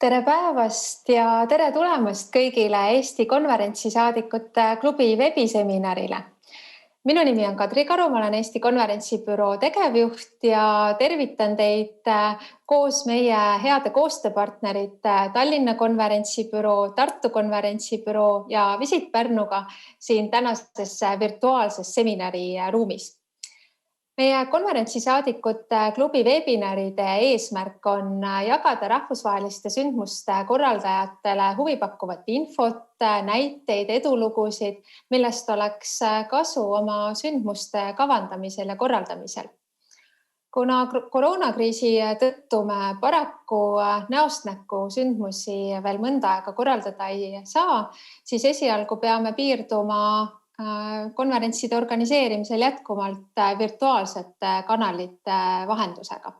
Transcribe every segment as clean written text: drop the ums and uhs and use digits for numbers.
Tere päevast ja tere tulemast kõigile Eesti konverentsisaadikute klubi veebiseminarile. Minu nimi on Kadri Karu, ma olen Eesti konverentsibüroo tegevjuht ja tervitan teid koos meie heade koostööpartnerite Tallinna konverentsibüroo, Tartu konverentsibüroo ja Visit Pärnuga siin tänases virtuaalses seminariruumis. Meie konverentsisaadikute klubi webinaride eesmärk on jagada rahvusvaheliste sündmuste korraldajatele huvipakkuvat infot, näiteid, edulugusid, millest oleks kasu oma sündmuste kavandamisel ja korraldamisel. Kuna koroonakriisi tõttu me paraku näost näkku sündmusi veel mõnda aega korraldada ei saa, siis esialgu peame piirduma konverentside organiseerimisel jätkuvalt virtuaalsete kanalite vahendusega.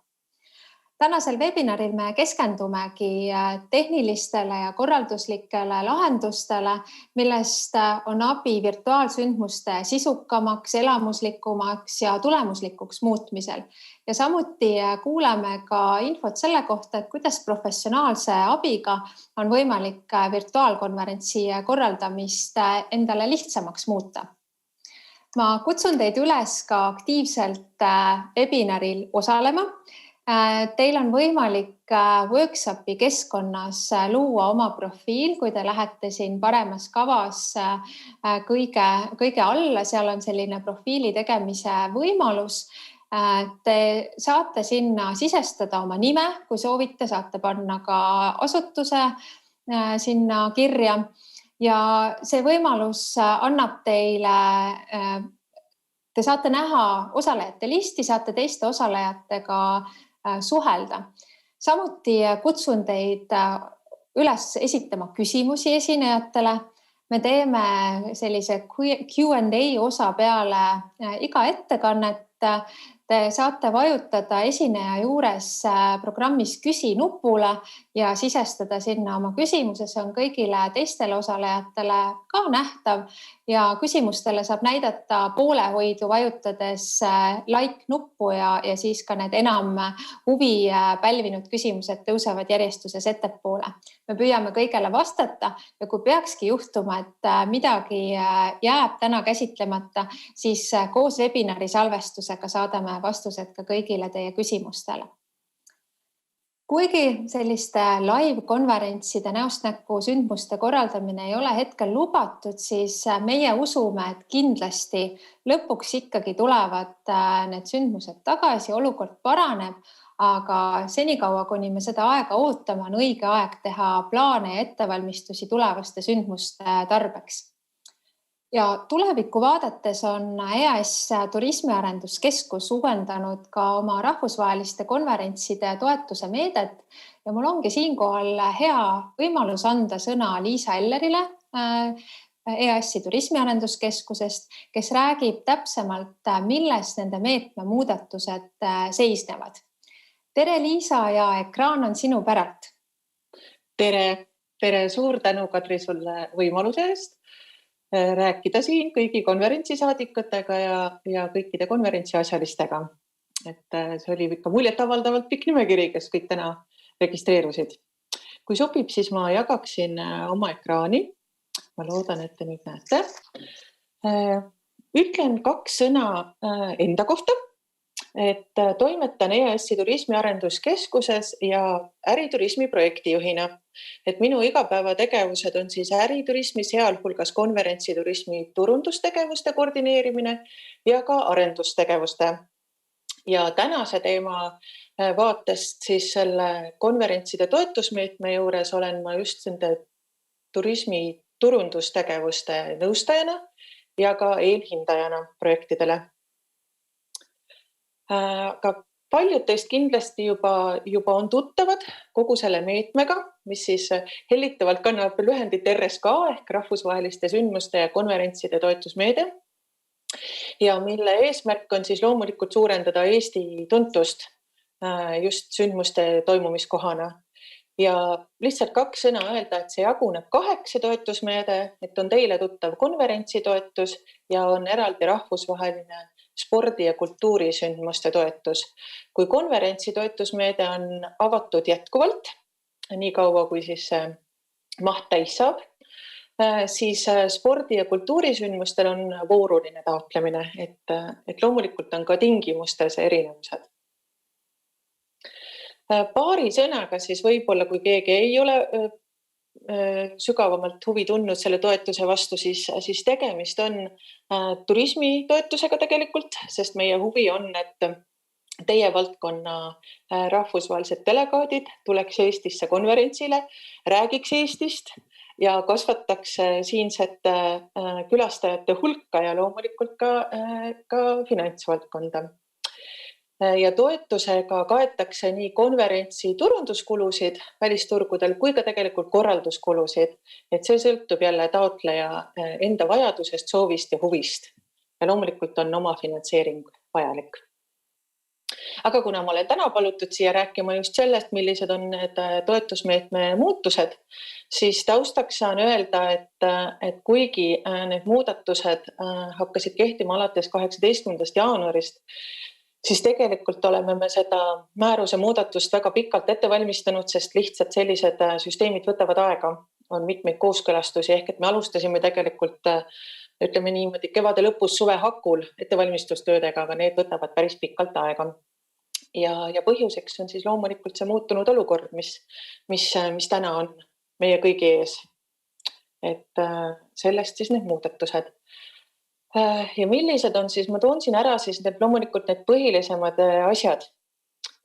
Tänasel webinaril me keskendumegi tehnilistele ja korralduslikele lahendustele, millest on abi virtuaalsündmuste sisukamaks, elamuslikumaks ja tulemuslikuks muutmisel. Ja samuti kuuleme ka infot selle kohta, et kuidas professionaalse abiga on võimalik virtuaalkonverentsi korraldamist endale lihtsamaks muuta. Ma kutsun teid üles ka aktiivselt webinaril osalema. Teil on võimalik workshopi keskkonnas luua oma profiil, kui te lähete siin paremas kavas kõige alla, seal on selline profiili tegemise võimalus. Te saate sinna sisestada oma nime, kui soovite, saate panna ka asutuse sinna kirja ja see võimalus annab teile, te saate näha osalejate listi, saate teiste osalejatega suhelda. Samuti kutsun teid üles esitama küsimusi esinejatele. Me teeme sellise Q&A osa peale iga ettekannet. Te saate vajutada esineja juures programmis küsi nupule ja sisestada sinna oma küsimuse. See on kõigile teistele osalejatele ka nähtav ja küsimustele saab näidata poolehoidu vajutades like nuppu ja siis ka need enam huvi pälvinud küsimused tõusevad järjestuses ettepoole. Me püüame kõigele vastata ja kui peakski juhtuma, et midagi jääb täna käsitlemata, siis koos webinari salvestusega saadame vastused ka kõigile teie küsimustele. Kuigi selliste live-konverentside näost näkku sündmuste korraldamine ei ole hetkel lubatud, siis meie usume, et kindlasti lõpuks ikkagi tulevad need sündmused tagasi, olukord paraneb, aga senikaua, kuni me seda aega ootame, on õige aeg teha plaane ja ettevalmistusi tulevaste sündmuste tarbeks. Ja tulevikku vaadates on EAS Turismiarenduskeskus uuendanud ka oma rahvusvaheliste konverentside toetuse meedet ja mul ongi siinkohal hea võimalus anda sõna Liisa Ellerile EAS Turismiarenduskeskusest, kes räägib täpsemalt, milles nende meetme muudatused seisnevad. Tere Liisa ja ekraan on sinu päralt. Tere, suur tänu Kadri sulle võimaluse eest rääkida siin kõigi konverentsisaadikutega ja kõikide konverentsiasjalistega. Et see oli ikka muljetavaldavalt pikk nimekiri, kes kõik täna registreerusid. Kui sobib, siis ma jagaksin oma ekraani. Ma loodan, et te nüüd näete. Ütlen 2 sõna enda kohta, et toimetan EAS Turismiarenduskeskuses ja äriturismi projektijuhina. Et minu igapäevategevused on siis äriturismi, sealhulgas konverentsiturismi turundustegevuste koordineerimine ja ka arendustegevuste. Ja tänase teema vaatest siis selle konverentside toetusmeetme juures olen ma just nende turismi turundustegevuste nõustajana ja ka eelhindajana projektidele. Aga paljud teist kindlasti juba on tuttavad kogu selle meetmega, mis siis hellitavalt kannab lühendit RSK ehk rahvusvaheliste sündmuste ja konverentside toetusmeede ja mille eesmärk on siis loomulikult suurendada Eesti tuntust just sündmuste toimumiskohana. Ja lihtsalt 2 sõna öelda, et see jaguneb 8 toetusmeede, et on teile tuttav konverentsitoetus ja on eraldi rahvusvaheline spordi- ja kultuurisündmuste toetus. Kui konverentsitoetusmeede on avatud jätkuvalt, nii kaua, kui siis maht täis saab. Siis spordi- ja kultuurisündmustel on vooruline taotlemine, et loomulikult on ka tingimustes erinevused. Paari sõnaga siis võib-olla, kui keegi ei ole sügavamalt huvi tundnud selle toetuse vastu, siis tegemist on turismitoetusega tegelikult, sest meie huvi on, et teie valdkonna rahvusvahelised delegaadid tuleks Eestisse konverentsile, räägiks Eestist ja kasvataks siinsete külastajate hulka ja loomulikult ka finantsvaldkonda. Ja toetusega kaetakse nii konverentsi turunduskulusid välisturgudel kui ka tegelikult korralduskulusid, et see sõltub jälle taotleja enda vajadusest, soovist ja huvist. Ja loomulikult on oma finantseering vajalik. Aga kuna ma olen täna palutud siia rääkima just sellest, millised on need toetusmeetme muutused, siis taustaks saan öelda, et kuigi need muudatused hakkasid kehtima alates 18. jaanuarist, siis tegelikult oleme me seda määruse muudatust väga pikalt ette valmistanud, sest lihtsalt sellised süsteemid võtavad aega, on mitmeid kooskõlastusi, ehk et me alustasime tegelikult, ütleme niimoodi, kevade lõpus, suve hakul ettevalmistustöödega, aga need võtavad päris pikalt aega. Ja põhjuseks on siis loomulikult see muutunud olukord, mis täna on meie kõigi ees. Et sellest siis need muudatused. Ja millised on siis, ma toon siin ära siis loomulikult need põhilisemad asjad,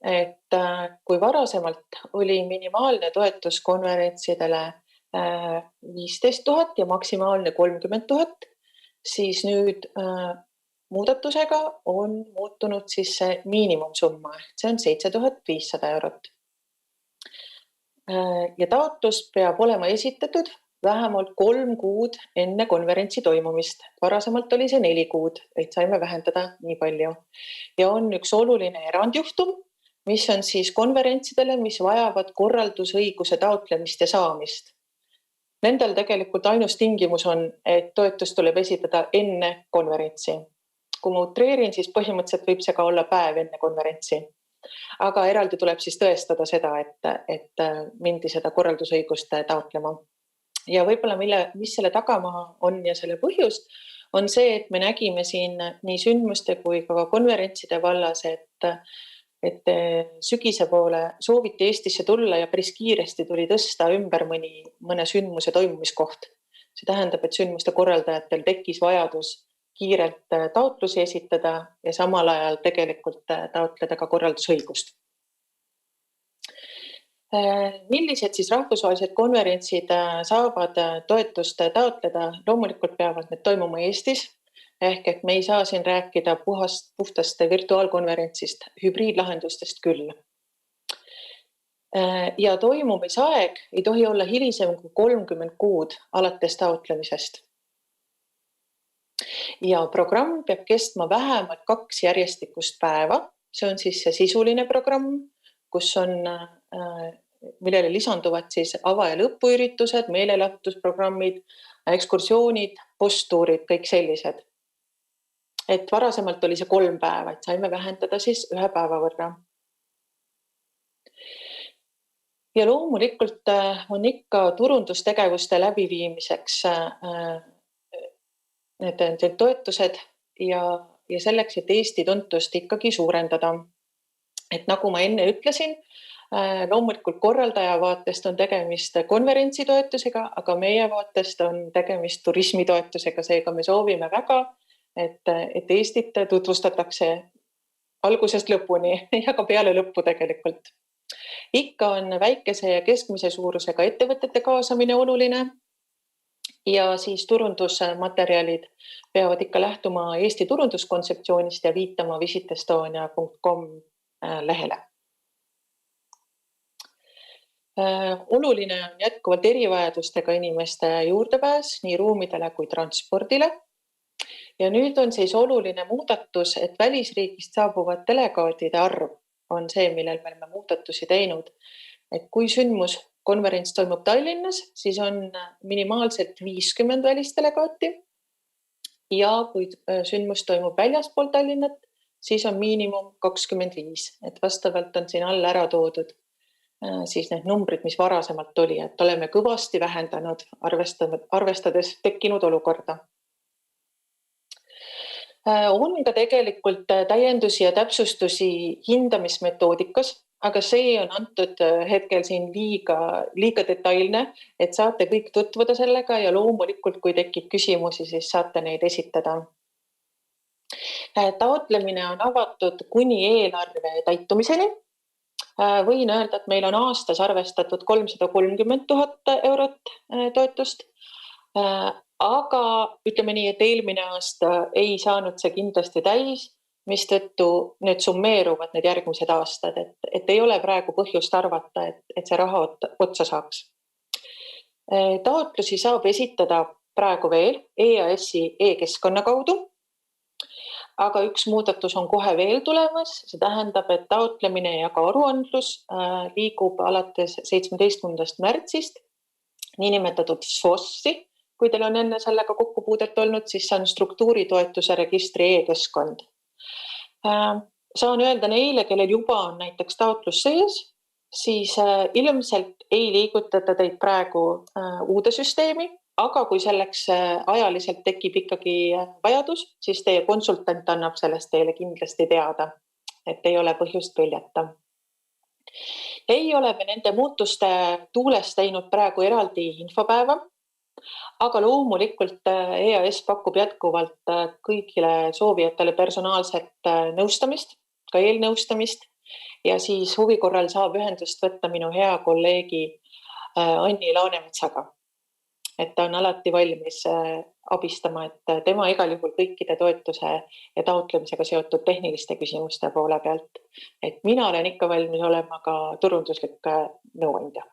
et kui varasemalt oli minimaalne toetus konverentsidele 15 000 ja maksimaalne 30 000, siis nüüd muudatusega on muutunud siis see miinimumsumma, see on 7500 eurot. Ja taotlus peab olema esitatud vähemalt 3 kuud enne konverentsi toimumist. Varasemalt oli see 4 kuud, et saime vähendada nii palju. Ja on üks oluline erandjuhtum, mis on siis konverentsidele, mis vajavad korraldusõiguse taotlemist ja saamist. Nendel tegelikult ainus tingimus on, et toetus tuleb esitada enne konverentsi. Kui ma utreerin, siis põhimõtteliselt võib see ka olla päev enne konverentsi. Aga eraldi tuleb siis tõestada seda, et mindi seda korraldusõigust taotlema. Ja võib-olla mis selle tagamaa on ja selle põhjus on see, et me nägime siin nii sündmuste kui ka konverentside vallas, et sügise poole sooviti Eestisse tulla ja päris kiiresti tuli tõsta ümber mõne sündmuse toimumiskoht. See tähendab, et sündmuste korraldajatel tekkis vajadus kiirelt taotlusi esitada ja samal ajal tegelikult taotleda ka korraldusõigust. Millised siis rahvusvahelised konverentsid saavad toetust taotleda? Loomulikult peavad need toimuma Eestis, ehk et me ei saa siin rääkida puhtast virtuaalkonverentsist, hübriidlahendustest küll. Ja toimumisaeg ei tohi olla hilisem kui 30 kuud alates taotlemisest. Ja programm peab kestma vähemalt 2 järjestikust päeva. See on siis see sisuline programm, millele lisanduvad siis ava- ja lõpuüritused, meelelahutusprogrammid, ekskursioonid, posttuurid, kõik sellised. Et varasemalt oli see 3 päeva, et saime vähendada siis 1 päeva võrra. Ja loomulikult on ikka turundustegevuste läbiviimiseks need toetused ja selleks, et Eesti tuntust ikkagi suurendada. Et nagu ma enne ütlesin, loomulikult korraldaja vaatest on tegemist konverentsitoetusega, aga meie vaatest on tegemist turismitoetusega, seega me soovime väga, et Eestit tutvustatakse algusest lõpuni ja ka peale lõppu tegelikult. Ikka on väikese ja keskmise suurusega ettevõtete kaasamine oluline. Ja siis turundusmaterjalid peavad ikka lähtuma Eesti turunduskontseptsioonist ja viitama visitestonia.com lehele. Oluline on jätkuvalt erivajadustega inimeste juurdepääs nii ruumidele kui transpordile. Ja nüüd on siis oluline muudatus, et välisriigist saabuvad delegaatide arv on see, millel me oleme muudatusi teinud. Et kui konverents toimub Tallinnas, siis on minimaalselt 50 välisdelegaati ja kui sündmus toimub väljaspool Tallinnat, siis on miinimum 25, et vastavalt on siin all ära toodud siis need numbrid, mis varasemalt oli, et oleme kõvasti vähendanud arvestades tekkinud olukorda. On ka tegelikult täiendusi ja täpsustusi hindamismetoodikas, aga see on antud hetkel siin liiga detailne, et saate kõik tutvuda sellega ja loomulikult, kui tekib küsimusi, siis saate neid esitada. Taotlemine on avatud kuni eelarve täitumiseni. Võin öelda, et meil on aastas arvestatud 330 000 eurot toetust, aga ütleme nii, et eelmine aasta ei saanud see kindlasti täis, mistõttu need summeeruvad need järgmised aastad, et ei ole praegu põhjust arvata, et see raha otsa saaks. Taotlusi saab esitada praegu veel EAS-i e-keskkonna kaudu, aga üks muudatus on kohe veel tulemas, see tähendab, et taotlemine ja ka aruandlus liigub alates 17. märtsist niinimetatud SFOS-i, kui teil on enne sellega kokkupuudet olnud, siis see on struktuuritoetuse registri e-keskkond. Saan öelda neile, kellel juba on näiteks taotlus sees, siis ilmselt ei liigutata teid praegu uude süsteemi, aga kui selleks ajaliselt tekib ikkagi vajadus, siis teie konsultant annab sellest teile kindlasti teada, et ei ole põhjust peljata. Ei ole me nende muutuste tuules teinud praegu eraldi infopäeva, aga loomulikult EAS pakub jätkuvalt kõigile soovijatele personaalset nõustamist, ka eelnõustamist ja siis huvi korral saab ühendust võtta minu hea kolleegi Anni Laanemetsaga. Et ta on alati valmis abistama, et tema igal juhul kõikide toetuse ja taotlemisega seotud tehniliste küsimuste poole pealt. Et mina olen ikka valmis olema ka turunduslik nõuandja.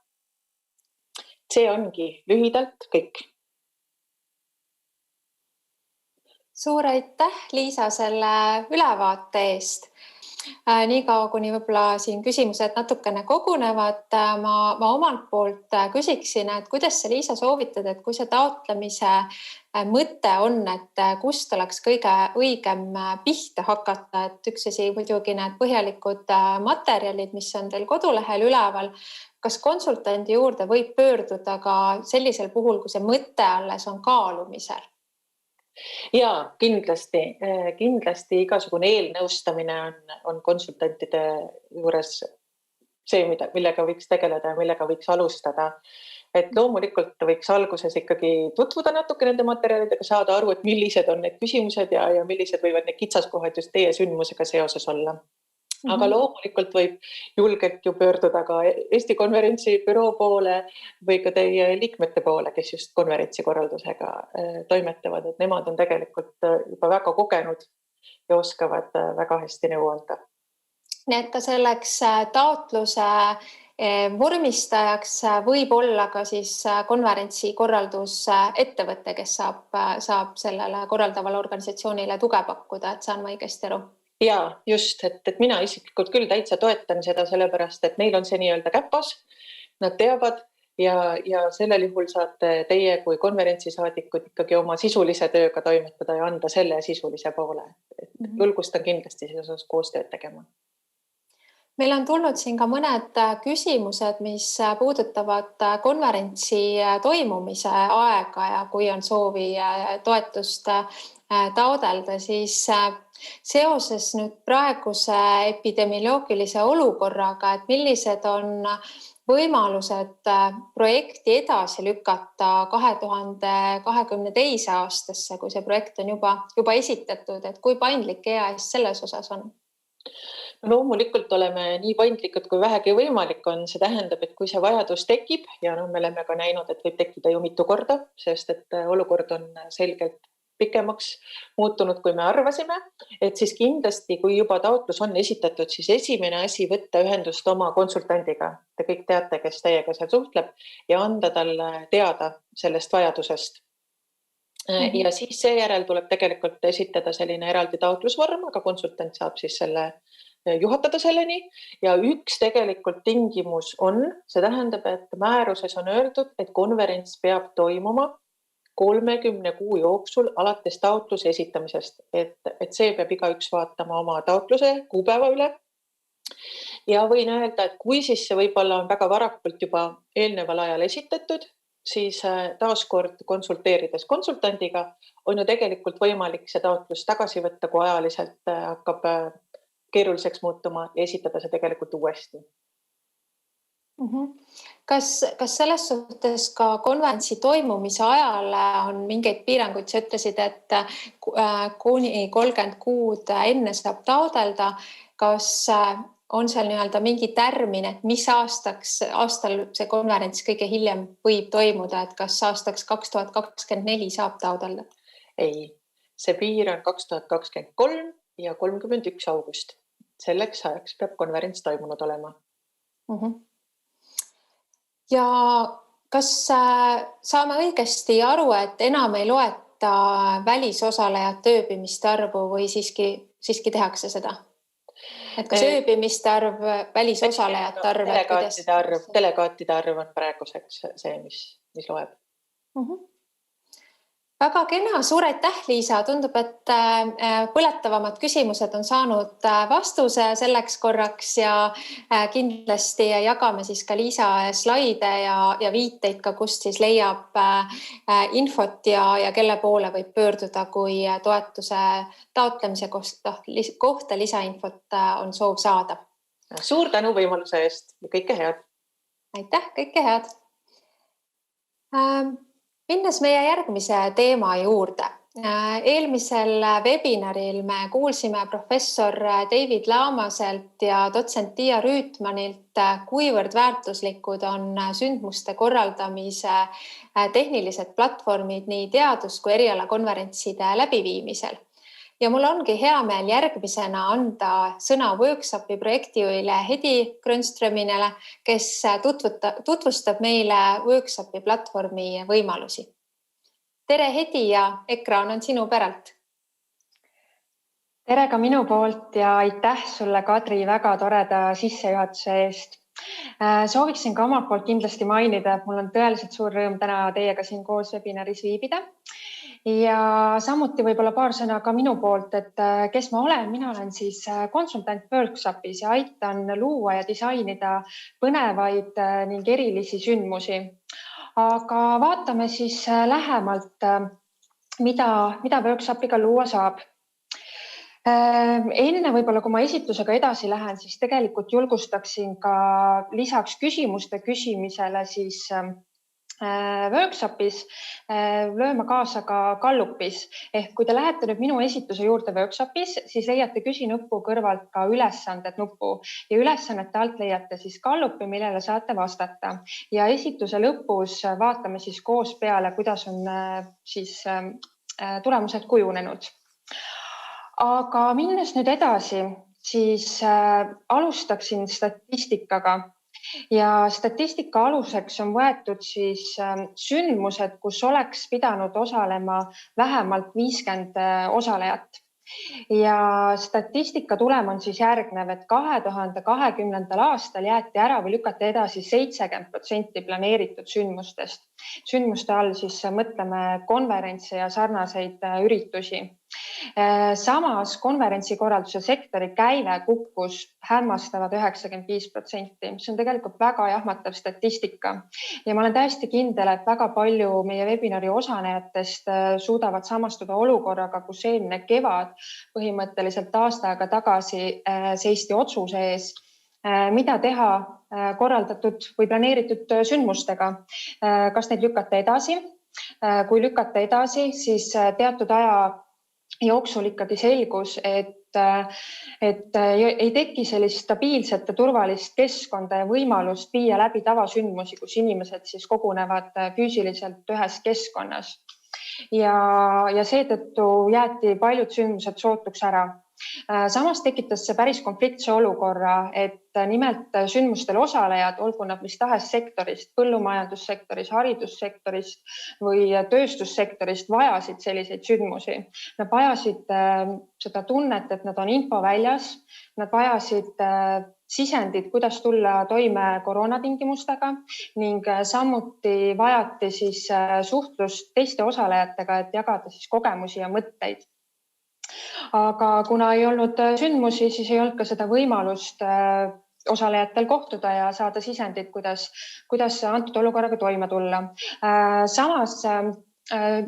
See ongi lühidalt kõik. Suur aitäh, Liisa, selle ülevaate eest. Nii kaua, kuni võib-olla siin küsimused natukene kogunevad, ma omalt poolt küsiksin, et kuidas sa, Liisa, soovitad, et kui see taotlemise mõte on, et kust oleks kõige õigem pihta hakata, et üks asi muidugi need põhjalikud materjalid, mis on teil kodulehel üleval, kas konsultandi juurde võib pöörduda ka sellisel puhul, kui see mõte alles on kaalumisel? Jaa, kindlasti igasugune eelnõustamine on konsultantide juures see, millega võiks tegeleda ja millega võiks alustada. Et loomulikult võiks alguses ikkagi tutvuda natuke nende materjalidega, saada aru, et millised on need küsimused ja millised võivad need kitsaskohad just teie sündmusega seoses olla. Aga loomulikult võib julgelt ju pöörduda ka Eesti konverentsibüroo poole või ka teie liikmete poole, kes just konverentsikorraldusega toimetavad, et nemad on tegelikult juba väga kogenud ja oskavad väga hästi nõu anda. Nii et ka selleks taotluse vormistajaks võib olla ka siis konverentsikorraldusettevõte, kes saab sellele korraldavale organisatsioonile tuge pakkuda, et saan ma õigesti aru? Jaa, just, et mina isiklikult küll täitsa toetan seda sellepärast, et neil on see nii-öelda käpas, nad teavad ja sellel juhul saate teie kui konverentsisaadikud ikkagi oma sisulise tööga toimetada ja anda selle sisulise poole. Julgustan kindlasti selles koostööd tegema. Meil on tulnud siin ka mõned küsimused, mis puudutavad konverentsi toimumise aega ja kui on soovi toetust taodelda, siis seoses nüüd praeguse epidemioloogilise olukorraga, et millised on võimalused projekti edasi lükata 2022. aastasse, kui see projekt on juba esitatud, et kui paindlik EAS selles osas on? Loomulikult oleme nii paindlikud, kui vähegi võimalik on. See tähendab, et kui see vajadus tekib ja me oleme ka näinud, et võib tekkida ju mitu korda, sest et olukord on selgelt pikemaks muutunud, kui me arvasime, et siis kindlasti, kui juba taotlus on esitatud, siis esimene asi võtta ühendust oma konsultandiga. Te kõik teate, kes teiega seal suhtleb ja anda talle teada sellest vajadusest. Ja siis seejärel tuleb tegelikult esitada selline eraldi taotlusvorm, aga konsultant saab siis selle juhatada selleni ja üks tegelikult tingimus on, see tähendab, et määruses on öeldud, et konverents peab toimuma 30 kuu jooksul alates taotluse esitamisest, et see peab igaüks vaatama oma taotluse kuupäeva üle. Ja võin öelda, et kui siis see võib-olla on väga varakult juba eelneval ajal esitatud, siis taaskord konsulteerides konsultandiga on ju tegelikult võimalik see taotlus tagasi võtta, kui ajaliselt hakkab keeruliseks muutuma ja esitada see tegelikult uuesti. Kas selles suhtes ka konverentsi toimumise ajal on mingeid piiranguid? Sa ütlesid, et kuni 30 kuud enne saab taodelda. Kas on seal nii-öelda mingi tärmin, et mis aastal see konverents kõige hiljem võib toimuda, et kas aastaks 2024 saab taodelda? Ei, see piir on 2023 ja 31 august. Selleks ajaks peab konverents toimunud olema. Ja kas saame õigesti aru, et enam ei loeta välisosalejate ööbimiste arvu või siiski tehakse seda? Et kas ööbimiste arv, välisosalejate arv? Delegaatide arv on praeguseks see, mis loeb. Väga kena, suur aitäh, Liisa. Tundub, et põletavamad küsimused on saanud vastuse selleks korraks ja kindlasti jagame siis ka Liisa slaide ja viiteid ka, kust siis leiab infot ja kelle poole võib pöörduda, kui toetuse taotlemise kohta lisainfot on soov saada. Suur tänu võimaluse eest ja kõike head. Aitäh, kõike head. Minnes meie järgmise teema juurde. Eelmisel webinaril me kuulsime professor David Laamaselt ja dotsent Tiia Rüütmanilt, kuivõrd väärtuslikud on sündmuste korraldamise tehnilised platvormid nii teadus- kui erialakonverentside läbiviimisel. Ja mul ongi hea meel järgmisena anda sõna workshopi projektijuhile Hedi Grönströminile, kes tutvustab meile workshopi platvormi võimalusi. Tere Hedi ja ekraan on sinu päralt. Tere ka minu poolt ja aitäh sulle, Kadri, väga toreda sissejuhatuse eest. Sooviksin ka omalt poolt kindlasti mainida, et mul on tõeliselt suur rõõm täna teiega siin koos webinaris viibida. Ja samuti võib-olla paar sõna ka minu poolt, et kes ma olen. Mina olen siis konsultant workshopis ja aitan luua ja disainida põnevaid ning erilisi sündmusi. Aga vaatame siis lähemalt, mida workshopiga luua saab. Enne võib-olla, kui ma esitlusega edasi lähen, siis tegelikult julgustaksin ka lisaks küsimuste küsimisele siis workshopis lööma kaasa ka Gallupis. Ehk kui te lähete nüüd minu esitluse juurde workshopis, siis leiate küsinuppu kõrvalt ka ülesanded nupu ja ülesannete alt leiate siis Gallupi, millele saate vastata. Ja esitluse lõpus vaatame siis koos peale, kuidas on siis tulemused kujunenud. Aga minnes nüüd edasi, siis alustaksin statistikaga. Ja statistika aluseks on võetud siis sündmused, kus oleks pidanud osalema vähemalt 50 osalejat. Ja statistika tulem on siis järgnev, et 2020. aastal jäeti ära või lükati edasi 70% planeeritud sündmustest. Sündmuste all siis mõtleme konverentse ja sarnaseid üritusi. Samas konverentsikorralduse sektori käive kukkus hämmastavad 95%, mis on tegelikult väga jahmatav statistika. Ja ma olen täiesti kindel, et väga palju meie webinari osanejatest suudavad samastuda olukorraga, kus eelmine kevad põhimõtteliselt aasta aega tagasi seisti otsuse ees, mida teha korraldatud või planeeritud sündmustega. Kas neid lükata edasi? Kui lükata edasi, siis teatud aja jooksul ikkagi selgus, et ei teki sellist stabiilset ja turvalist keskkonda ja võimalust viia läbi tavasündmusi, kus inimesed siis kogunevad füüsiliselt ühes keskkonnas. Ja seetõttu jäeti paljud sündmused sootuks ära. Samas tekitas see päris konfliktse olukorra, et nimelt sündmustel osalejad, olgu nad mis tahes sektorist, põllumajandussektorist, haridussektorist või tööstussektorist, vajasid selliseid sündmusi. Nad vajasid seda tunnet, et nad on info väljas, nad vajasid sisendid, kuidas tulla toime koroonatingimustega ning samuti vajati siis suhtlust teiste osalejatega, et jagada siis kogemusi ja mõtteid. Aga kuna ei olnud sündmusi, siis ei olnud ka seda võimalust osalejatel kohtuda ja saada sisendit, kuidas antud olukorraga toime tulla. Samas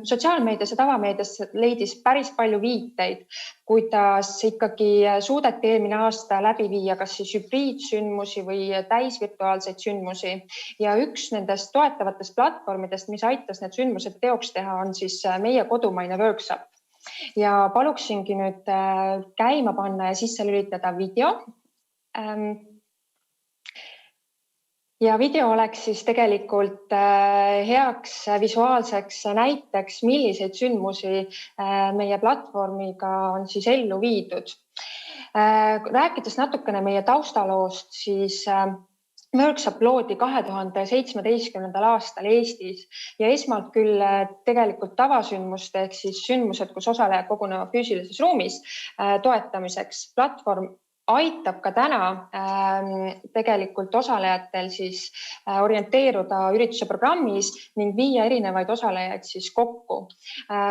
sotsiaalmeedias ja tavameedias leidis päris palju viiteid, kuidas ikkagi suudeti eelmine aasta läbi viia kas siis hübriidsündmusi või täisvirtuaalseid sündmusi. Ja üks nendest toetavatest platvormidest, mis aitas need sündmused teoks teha, on siis meie kodumaine workshop. Ja paluksingi nüüd käima panna ja sisse lülitada video. Ja video oleks siis tegelikult heaks visuaalseks näiteks, milliseid sündmusi meie platvormiga on siis ellu viidud. Rääkides natukene meie taustaloost, siis workshop loodi 2017. aastal Eestis ja esmalt küll tegelikult tavasündmuste ehk siis sündmused, kus osalejad kogunevad füüsilises ruumis toetamiseks. Platvorm aitab ka täna tegelikult osalejatel siis orienteeruda ürituse programmis ning viia erinevaid osalejaid siis kokku.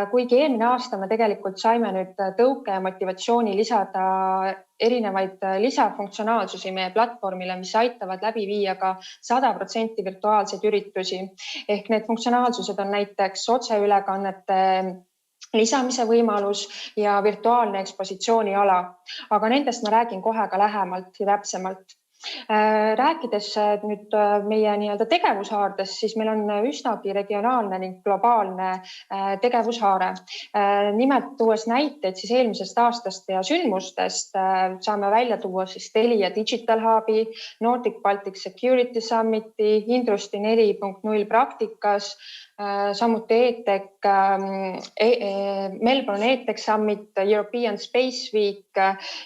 Kuigi eelmine aasta me tegelikult saime nüüd tõuke ja motivatsiooni lisada erinevaid lisafunktsionaalsusi meie platvormile, mis aitavad läbi viia ka 100% virtuaalseid üritusi. Ehk need funktsionaalsused on näiteks otseülekannete lisamise võimalus ja virtuaalne ekspositsiooniala, aga nendest ma räägin kohe ka lähemalt ja täpsemalt. Rääkides nüüd meie tegevushaardest, siis meil on üsnagi regionaalne ning globaalne tegevushaare. Nimelt tuues näiteid siis eelmisest aastast ja sündmustest saame välja tuua siis Telia Digital Hubi, Nordic Baltic Security Summiti, Industry 4.0 praktikas, samuti ETEC, Melbourne ETEC Summit, European Space Week,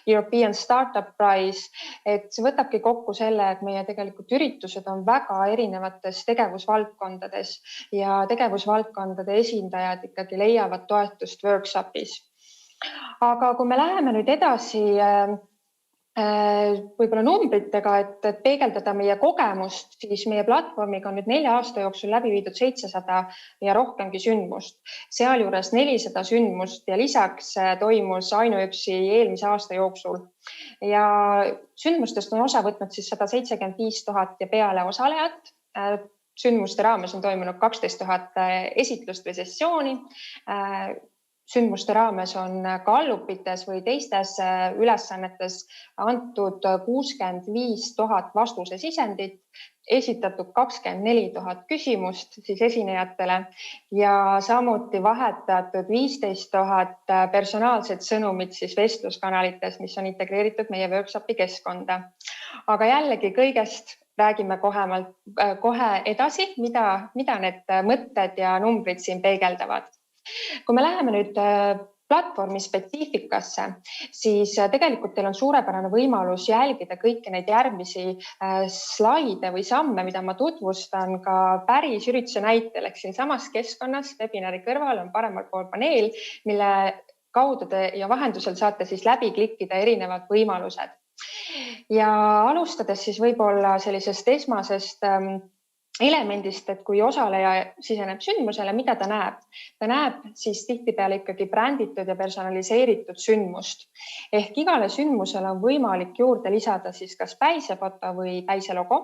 European Startup Prize, et see võtabki kokku selle, et meie tegelikult üritused on väga erinevates tegevusvaldkondades ja tegevusvaldkondade esindajad ikkagi leiavad toetust workshopis. Aga kui me läheme nüüd edasi võib-olla numbritega, et peegeldada meie kogemust, siis meie platvormiga on nüüd 4 aasta jooksul läbi viidud 700 ja rohkemgi sündmust. Sealjuures 400 sündmust ja lisaks toimus ainuüksi eelmise aasta jooksul. Ja sündmustest on osa võtnud siis 175 000 ja peale osalejat. Sündmuste raames on toimunud 12 000 esitlust või sessiooni. Sündmuste raames on gallupites või teistes ülesannetes antud 65 000 vastuse sisendit, esitatud 24 000 küsimust siis esinejatele ja samuti vahetatud 15 000 personaalset sõnumit siis vestluskanalites, mis on integreeritud meie workshopi keskkonda. Aga jällegi kõigest räägime kohe edasi, mida need mõtted ja numbrid siin peegeldavad. Kui me läheme nüüd platvormi spetsiifikasse, siis tegelikult teil on suurepärane võimalus jälgida kõiki neid järgmisi slaide või samme, mida ma tutvustan ka päris ürituse näitel. Ehk siin samas keskkonnas webinari kõrval on paremal pool paneel, mille kaudu ja vahendusel saate siis läbi klikkida erinevad võimalused. Ja alustades siis võib-olla sellisest esmasest elemendist, et kui osaleja siseneb sündmusele, mida ta näeb? Ta näeb siis tihtipeale ikkagi bränditud ja personaliseeritud sündmust. Ehk igale sündmusele on võimalik juurde lisada siis kas päisefoto või päiselogo.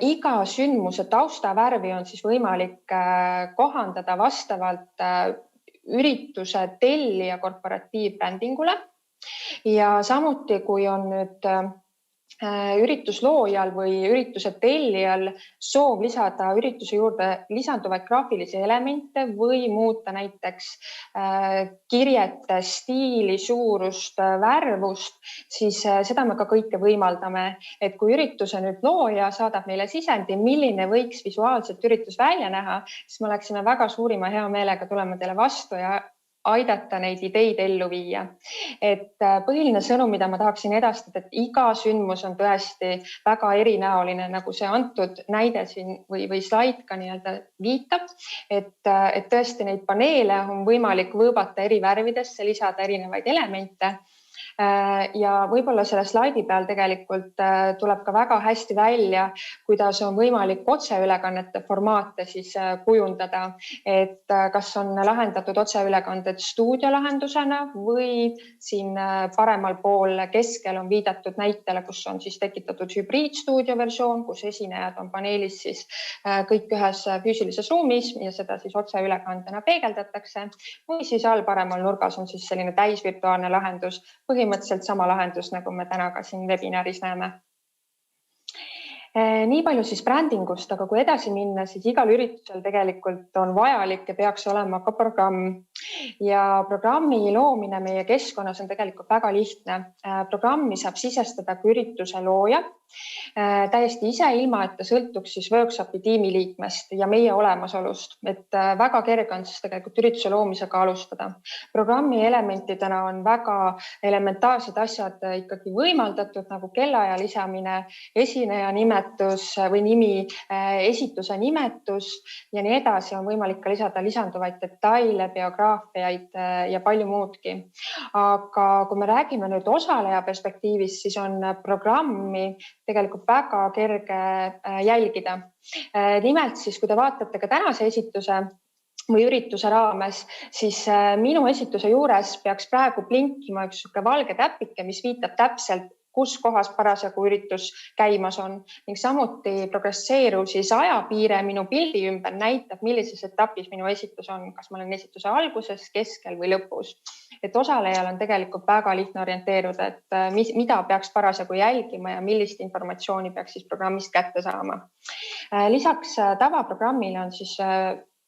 Iga sündmuse taustavärvi on siis võimalik kohandada vastavalt ürituse tellija korporatiivbrändingule. Ja samuti, kui on nüüd üritusloojal või ürituse tellijal soov lisada ürituse juurde lisanduvaid graafilisi elemente või muuta näiteks kirjete stiili, suurust, värvust, siis seda me ka kõike võimaldame. Et kui ürituse nüüd looja saadab meile sisendi, milline võiks visuaalselt üritus välja näha, siis me oleksime väga suurima hea meelega tulema teile vastu ja aidata neid ideid ellu viia. Et põhiline sõnum, mida ma tahaksin edastada, et iga sündmus on tõesti väga erinäoline, nagu see antud näide siin või slaid ka viitab, et tõesti neid paneele on võimalik võõbata eri värvidesse, lisada erinevaid elemente. Ja võib-olla selle slaidi peal tegelikult tuleb ka väga hästi välja, kuidas on võimalik otseülekannete formaate siis kujundada, et kas on lahendatud otseülekanded stuudiolahendusena või siin paremal pool keskel on viidatud näitele, kus on siis tekitatud hübriidstuudio versioon, kus esinejad on paneelis siis kõik ühes füüsilises ruumis ja seda siis otseülekandena peegeldatakse. Või siis all paremal nurgas on siis selline täisvirtuaalne lahendus, põhimõtteliselt sama lahendus, nagu me täna ka siin webinaris näeme. Nii palju siis brändingust, aga kui edasi minna, siis igal üritusel tegelikult on vajalik ja peaks olema ka programm. Ja programmi loomine meie keskkonnas on tegelikult väga lihtne. Programmi saab sisestada kui ürituse looja täiesti ise, ilma et ta sõltuks siis workshopi tiimi liikmest ja meie olemasolust, et väga kerge on siis tegelikult ürituse loomisega alustada. Programmi elementidena on väga elementaarsed asjad ikkagi võimaldatud, nagu kellaaja lisamine, esineja nimetus või nimi, esituse nimetus ja nii edasi. On võimalik ka lisada lisanduvaid detaile, biograafiaid ja palju muudki. Aga kui me räägime nüüd osaleja perspektiivist, siis on programmi tegelikult väga kerge jälgida. Nimelt siis, kui te vaatate ka tänase esituse või ürituse raames, siis minu esituse juures peaks praegu blinkima üks valge täpike, mis viitab täpselt, kus kohas parasjagu üritus käimas on. Ning samuti progresseeruv siis ajapiire minu pildi ümber näitab, millises etapis minu esitus on, kas ma olen esituse alguses, keskel või lõpus. Et osalejal on tegelikult väga lihtne orienteeruda, et mida peaks parasjagu jälgima ja millist informatsiooni peaks siis programmist kätte saama. Lisaks tavaprogrammile on siis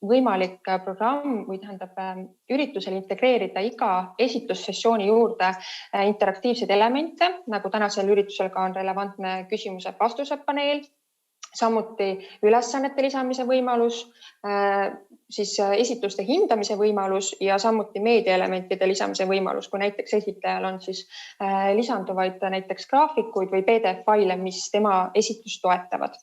võimalik programm või üritusel integreerida iga esitussessiooni juurde interaktiivseid elemente, nagu tänasel üritusel ka on relevantne küsimuse-vastuse paneel, samuti ülesannete lisamise võimalus, siis esituste hindamise võimalus ja samuti meediaelementide lisamise võimalus, kui näiteks esitajal on siis lisanduvaid näiteks graafikuid või PDF-faile, mis tema esitust toetavad.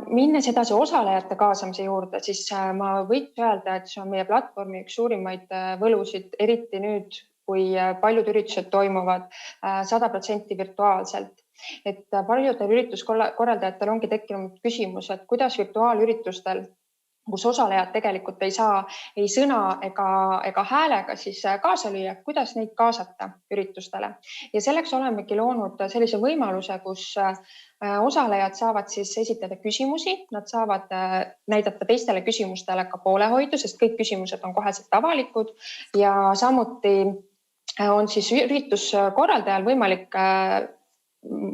Minnes edasi osalejate kaasamise juurde, siis ma võiks öelda, et see on meie platvormi üks suurimaid võlusid, eriti nüüd, kui paljud üritused toimuvad 100% virtuaalselt. Et paljudel ürituskorraldajatel ongi tekkinud küsimus, et kuidas virtuaalüritustel, kus osalejad tegelikult ei saa ei sõna ega häälega siis kaasa lüüa, kuidas neid kaasata üritustele. Ja selleks olemegi loonud sellise võimaluse, kus osalejad saavad siis esitada küsimusi, nad saavad näidata teistele küsimustele ka poolehoidu, sest kõik küsimused on koheselt avalikud ja samuti on siis ürituskorraldajal võimalik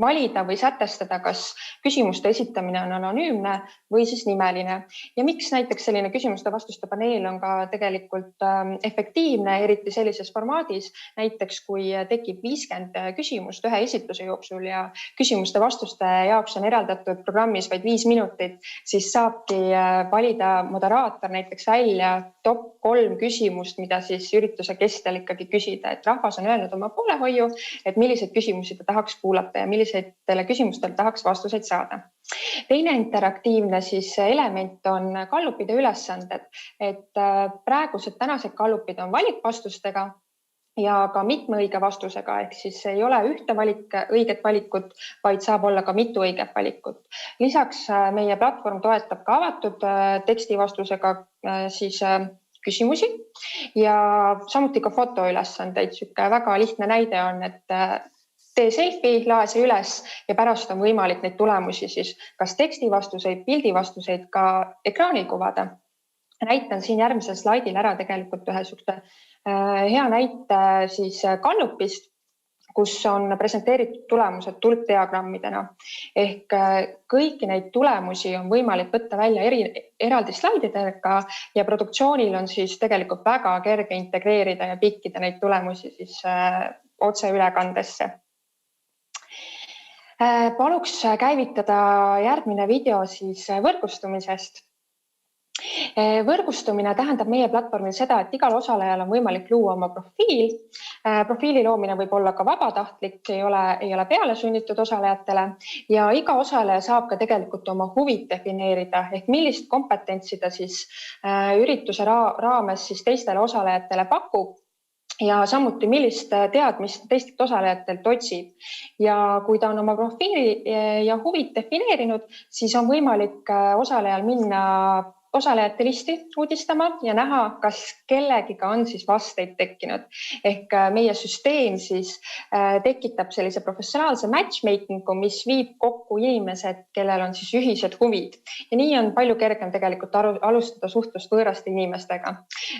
valida või sätestada, kas küsimuste esitamine on anonüümne või siis nimeline. Ja miks näiteks selline küsimuste-vastuste paneel on ka tegelikult efektiivne, eriti sellises formaadis, näiteks kui tekib 50 küsimust ühe esituse jooksul ja küsimuste-vastuste jaoks on eraldatud programmis vaid 5 minutit, siis saabki valida moderaator näiteks välja top 3 küsimust, mida siis ürituse kestel ikkagi küsida, et rahvas on öelnud oma poolehoiu, et milliseid küsimusi ta tahaks kuulata ja milliseidele küsimustele tahaks vastuseid saada. Teine interaktiivne siis element on gallupide ülesanded, et praegused tänased gallupid on valikvastustega ja ka mitme õige vastusega, ehk siis ei ole ühte õiget valikut, vaid saab olla ka mitu õiget valikut. Lisaks meie platvorm toetab ka avatud tekstivastusega siis küsimusi ja samuti ka fotoülesandeid. Väga lihtne näide on, et tee selfie, lae see üles ja pärast on võimalik neid tulemusi siis kas tekstivastuseid, pildivastuseid ka ekraanil kuvada. Näitan siin järgmisel slaidil ära tegelikult ühe hea näite siis gallupist, kus on presenteeritud tulemused tulpdiagrammidena. Ehk kõiki neid tulemusi on võimalik võtta välja eraldi slaididega ja produktsioonil on siis tegelikult väga kerge integreerida ja pikkida neid tulemusi siis otseülekandesse. Paluks käivitada järgmine video siis võrgustumisest. Võrgustumine tähendab meie platvormil seda, et igal osalejal on võimalik luua oma profiil. Profiili loomine võib olla ka vabatahtlik, ei ole peale sunnitud osalejatele ja iga osaleja saab ka tegelikult oma huvid defineerida, ehk millist kompetentsi ta siis ürituse raames siis teistele osalejatele pakub. ja samuti millist teadmist teistelt osalejatelt otsib. Ja kui ta on oma profiili ja huvid defineerinud, siis on võimalik osalejal minna osalejate listi uudistama ja näha, kas kellegiga on siis vasteid tekkinud. Ehk meie süsteem siis tekitab sellise professionaalse matchmakingu, mis viib kokku inimesed, kellel on siis ühised huvid. Ja nii on palju kergem tegelikult alustada suhtlust võõraste inimestega.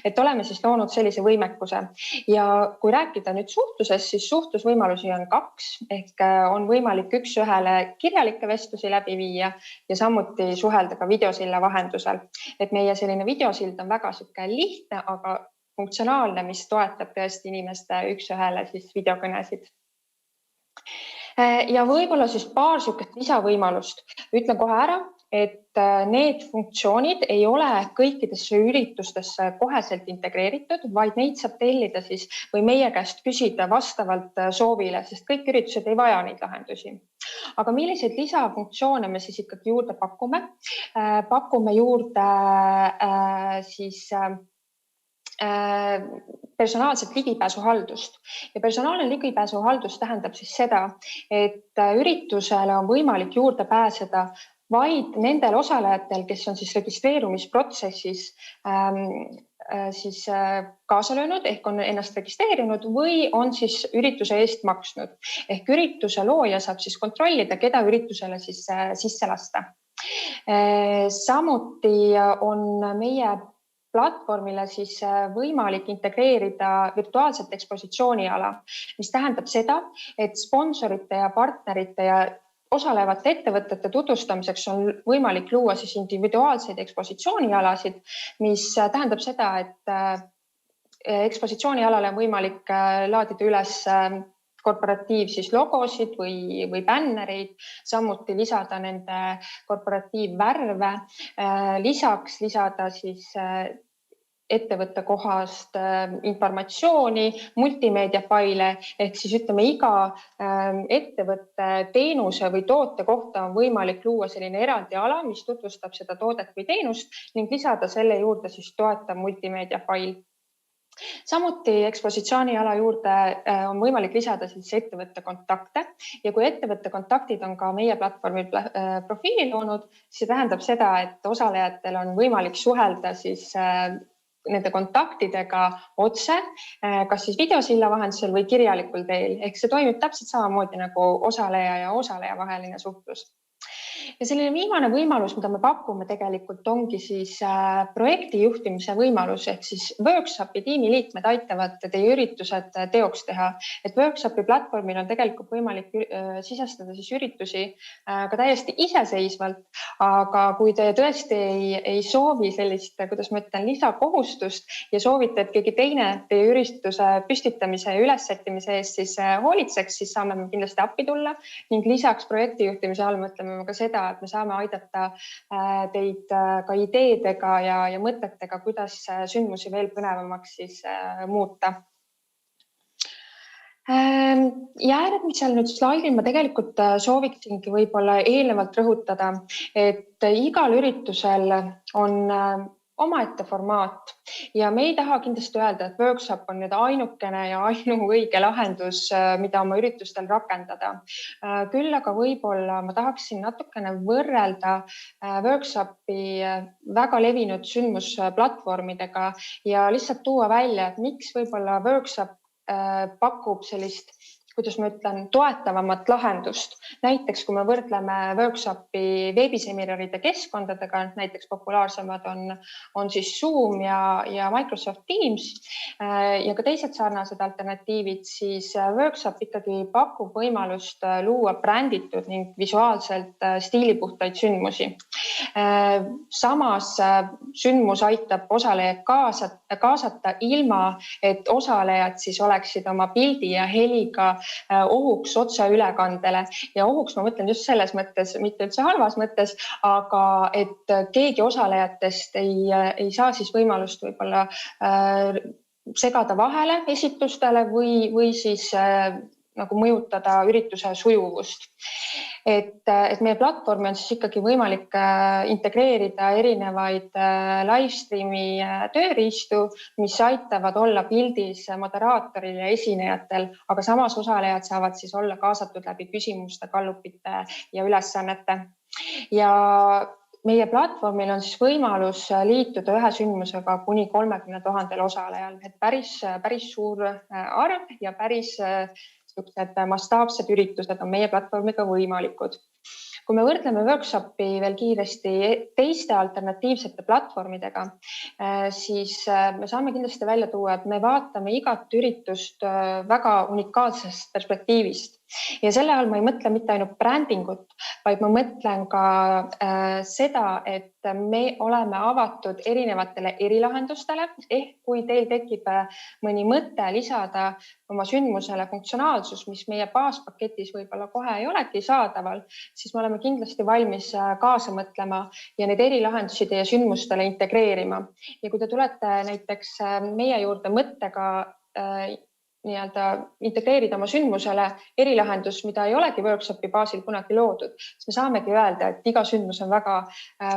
Et oleme siis loonud sellise võimekuse. Ja kui rääkida nüüd suhtlusest, siis suhtlusvõimalusi on 2. Ehk on võimalik üks-ühele kirjalikke vestlusi läbi viia ja samuti suhelda ka videosilla vahendusel. Et meie selline videosild on väga lihtne, aga funktsionaalne, mis toetab tõesti inimeste üks-ühele siis videokõnesid. Ja võib-olla siis paar lisavõimalust. Ütlen kohe ära, et need funktsioonid ei ole kõikidesse üritustesse koheselt integreeritud, vaid neid saab tellida siis või meie käest küsida vastavalt soovile, sest kõik üritused ei vaja neid lahendusi. Aga milliseid lisafunktsioone me siis ikkagi juurde pakume? Pakume juurde siis personaalset ligipääsuhaldust. Ja personaalne ligipääsuhaldus tähendab siis seda, et üritusele on võimalik juurde pääseda vaid nendel osalejatel, kes on siis registreerumisprotsessis siis kaasa löönud ehk on ennast registreerinud või on siis ürituse eest maksnud. Ehk ürituse looja saab siis kontrollida, keda üritusele siis sisse lasta. Samuti on meie platvormile siis võimalik integreerida virtuaalset ekspositsiooniala, mis tähendab seda, et sponsorite ja partnerite ja osalevate ettevõtete tutvustamiseks on võimalik luua siis individuaalseid ekspositsioonialasid, mis tähendab seda, et ekspositsioonialale on võimalik laadida üles korporatiiv siis logosid või bännereid, samuti lisada nende korporatiivvärve, lisaks lisada siis ettevõtte kohast informatsiooni, multimeediafaile ehk siis ütleme iga ettevõtte teenuse või toote kohta on võimalik luua selline eraldi ala, mis tutvustab seda toodet või teenust ning lisada selle juurde siis toetav multimeediafail. Samuti ekspositsiooniala juurde on võimalik lisada siis ettevõtte kontakte ja kui ettevõtte kontaktid on ka meie platvormil profiili loonud, siis tähendab seda, et osalejatel on võimalik suhelda siis nende kontaktidega otse, kas siis videosilla vahendusel või kirjalikul teel. Ehk see toimib täpselt samamoodi nagu osaleja ja osaleja vaheline suhtlus. Ja selline viimane võimalus, mida me pakume tegelikult ongi siis projekti juhtimise võimalus ehk siis workshopi tiimiliikmed aitavad teie üritused teoks teha. Et workshopi platvormil on tegelikult võimalik sisestada siis üritusi ka täiesti iseseisvalt, aga kui te tõesti ei soovi sellist, kuidas ma ütlen, lisakohustust ja soovite, et keegi teine teie ürituse püstitamise ja ülessättimise eest siis hoolitseks, siis saame me kindlasti appi tulla ning lisaks projekti juhtimise all mõtleme ka seda, et me saame aidata teid ka ideedega ja mõtetega, kuidas sündmusi veel põnevamaks siis muuta. Järgmisel nüüd slaidil ma tegelikult sooviksingi võib-olla eelnevalt rõhutada, et igal üritusel on omaette formaat ja me ei taha kindlasti öelda, et workshop on nüüd ainukene ja ainuõige lahendus, mida oma üritustel rakendada. Küll aga võib-olla ma tahaksin natukene võrrelda workshopi väga levinud sündmusplatvormidega ja lihtsalt tuua välja, et miks võib-olla workshop pakub sellist, kuidas ma ütlen, toetavamat lahendust. Näiteks, kui me võrdleme workshopi veebiseminaride keskkondadega, näiteks populaarsemad on siis Zoom ja Microsoft Teams ja ka teised sarnased alternatiivid, siis workshop ikkagi pakub võimalust luua bränditud ning visuaalselt stiilipuhtaid sündmusi. Samas sündmus aitab osalejaid kaasata ilma, et osalejad siis oleksid oma pildi ja heliga ohuks otseülekandele ja ohuks ma mõtlen just selles mõttes, mitte üldse halvas mõttes, aga et keegi osalejatest ei saa siis võimalust võib-olla segada vahele esitustele või siis nagu mõjutada ürituse sujuvust. et meie platvormi on siis ikkagi võimalik integreerida erinevaid livestreami tööriistu, mis aitavad olla pildis moderaatoril ja esinejatel, aga samas osalejad saavad siis olla kaasatud läbi küsimuste, gallupite ja ülesannete. Ja meie platvormil on siis võimalus liituda ühe sündmusega kuni 30 000 osalejal, et päris suur arv ja päris mastaapsed üritused on meie platvormiga võimalikud. Kui me võrdleme workshopi veel kiiresti teiste alternatiivsete platvormidega, siis me saame kindlasti välja tuua, et me vaatame igat üritust väga unikaalsest perspektiivist. Ja selle all ma ei mõtle mitte ainult brändingut, vaid ma mõtlen ka seda, et me oleme avatud erinevatele erilahendustele, ehk kui teil tekib mõni mõte lisada oma sündmusele funktsionaalsus, mis meie baaspaketis võib-olla kohe ei olegi saadaval, siis me oleme kindlasti valmis kaasa mõtlema ja neid erilahendusi teie sündmustele integreerima. Ja kui te tulete näiteks meie juurde mõttega integreerida oma sündmusele erilahendus, mida ei olegi workshopi baasil kunagi loodud, siis me saamegi öelda, et iga sündmus on väga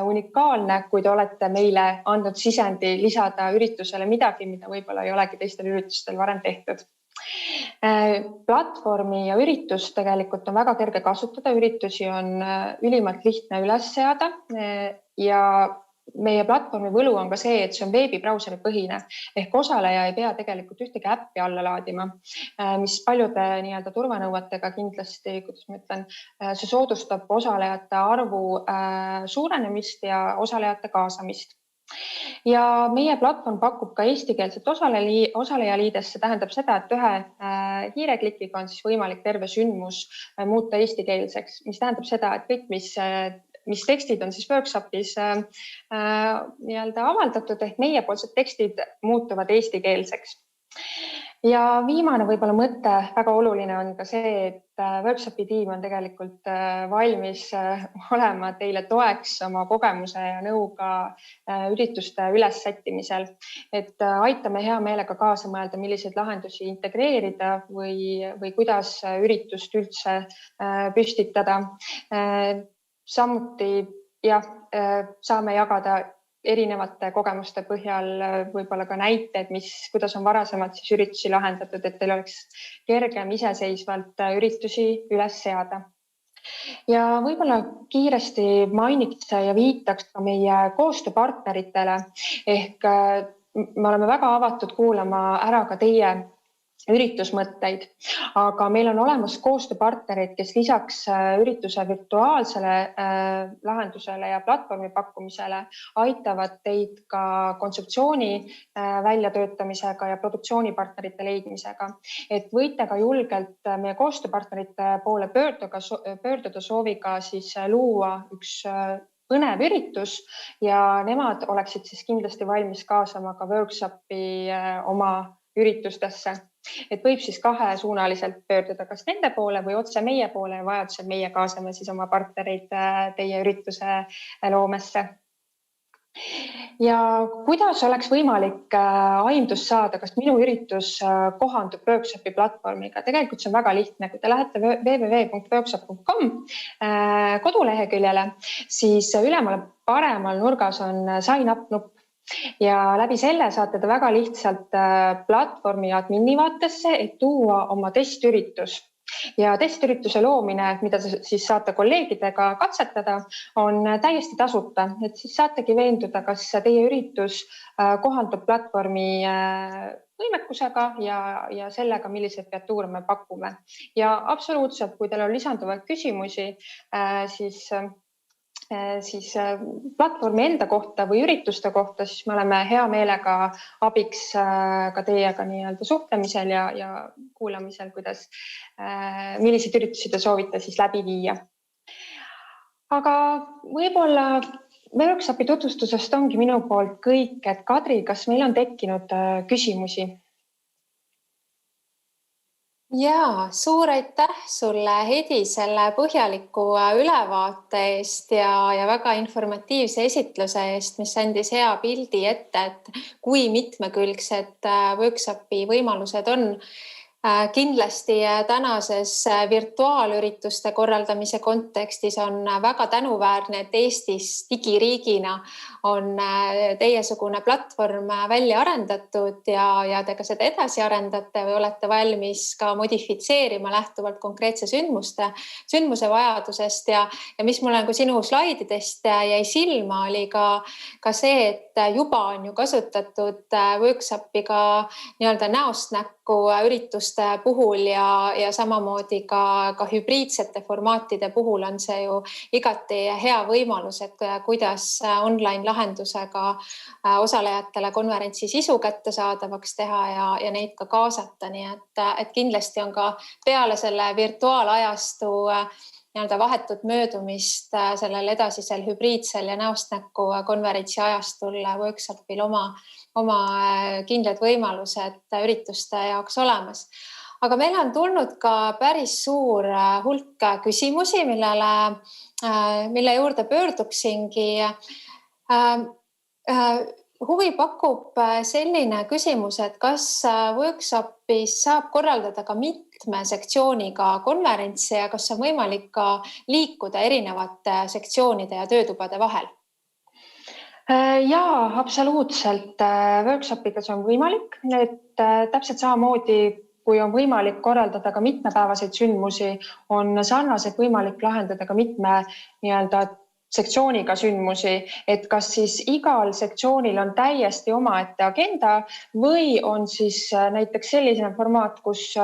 unikaalne, kui te olete meile andnud sisendi lisada üritusele midagi, mida võib-olla ei olegi teistel üritustel varem tehtud. Platvormi ja üritust tegelikult on väga kerge kasutada, üritusi on ülimalt lihtne üles seada ja meie platvormi võlu on ka see, et see on veebibrauseri põhine ehk osaleja ei pea tegelikult ühtegi äppi alla laadima, mis paljude turvanõuetega kindlasti, kuidas ma ütlen, see soodustab osalejate arvu suurenemist ja osalejate kaasamist. Ja meie platvorm pakub ka eestikeelset osalejaliidest, see tähendab seda, et ühe hiireklikiga on siis võimalik terve sündmus muuta eestikeelseks, mis tähendab seda, et kõik, mis tekstid on siis workshopis avaldatud, ehk meiepoolsed tekstid muutuvad eestikeelseks. Ja viimane võib-olla mõte, väga oluline on ka see, et workshopi tiim on tegelikult valmis olema teile toeks oma kogemuse ja nõuga ürituste ülessättimisel. Et aitame hea meelega kaasa mõelda, milliseid lahendusi integreerida või kuidas üritust üldse püstitada. Samuti saame jagada erinevate kogemuste põhjal võib-olla ka näited, kuidas on varasemalt siis üritusi lahendatud, et teil oleks kergem iseseisvalt üritusi üles seada. Ja võib-olla kiiresti mainiks ja viitaks ka meie koostööpartneritele, ehk me oleme väga avatud kuulama ära ka teie üritusmõtteid, aga meil on olemas koostööpartnerid, kes lisaks ürituse virtuaalsele lahendusele ja platvormi pakkumisele aitavad teid ka kontseptsiooni väljatöötamisega ja produktsioonipartnerite leidmisega. Et võite ka julgelt meie koostööpartnerite poole pöörduda sooviga siis luua üks põnev üritus ja nemad oleksid siis kindlasti valmis kaasama ka workshopi oma üritustesse. Et võib siis kahesuunaliselt pöörduda kas nende poole või otse meie poole ja vajadusel meie kaasame siis oma partnereid teie ürituse loomesse. Ja kuidas oleks võimalik aimdust saada, kas minu üritus kohandub workshopi platvormiga? Tegelikult see on väga lihtne. Kui te lähete www.workshop.com koduleheküljele, siis ülemal paremal nurgas on sign up nupp. Ja läbi selle saate te väga lihtsalt platvormi admini vaatesse, et tuua oma testüritus. Ja testürituse loomine, mida siis saate kolleegidega katsetada, on täiesti tasuta. Et siis saategi veenduda, kas teie üritus kohandub platvormi võimekusega ja sellega, milliseid featuure me pakume. Ja absoluutselt, kui teil on lisanduvaid küsimusi, siis platvormi enda kohta või ürituste kohta, siis me oleme hea meelega abiks ka teiega suhtlemisel ja kuulamisel, milliseid üritusi te soovite siis läbi viia. Aga võib-olla workshopi tutvustusest ongi minu poolt kõik, et Kadri, kas meil on tekkinud küsimusi? Ja, suur aitäh sulle, Hedi, selle põhjaliku ülevaate eest ja väga informatiivse esitluse eest, mis andis hea pildi ette, et kui mitmekülgsed workshopi võimalused on. Kindlasti tänases virtuaalürituste korraldamise kontekstis on väga tänuväärne, et Eestis digiriigina on teiesugune platvorm välja arendatud ja te ka seda edasi arendate või olete valmis ka modifitseerima lähtuvalt konkreetse sündmuse vajadusest ja mis mulle nagu sinu slaididest jäi silma, oli ka see, et juba on ju kasutatud workshopi ka nii-öelda näost näkku ürituste puhul ja samamoodi ka hübriidsete formaatide puhul on see ju igati hea võimalus, et kuidas online lahendusega osalejatele konverentsi sisu kättesaadavaks teha ja neid ka kaasata. Nii et kindlasti on ka peale selle virtuaalajastu nii-öelda vahetut möödumist sellel edasisel hübriidsel ja näost näkku konverentsi ajastul workshopil oma kindlad võimalused ürituste jaoks olemas. Aga meil on tulnud ka päris suur hulk küsimusi, mille juurde pöörduksingi. Huvi pakub selline küsimus, et kas workshopis saab korraldada ka mitme sektsiooniga konverentse ja kas on võimalik ka liikuda erinevate sektsioonide ja töötubade vahel? Jaa, absoluutselt. Workshopiga see on võimalik, et täpselt samamoodi, kui on võimalik korraldada ka mitmepäevaseid sündmusi, on sarnaselt võimalik lahendada ka mitme nii-öelda sektsiooniga sündmusi, et kas siis igal sektsioonil on täiesti omaette agenda või on siis näiteks selline formaat, kus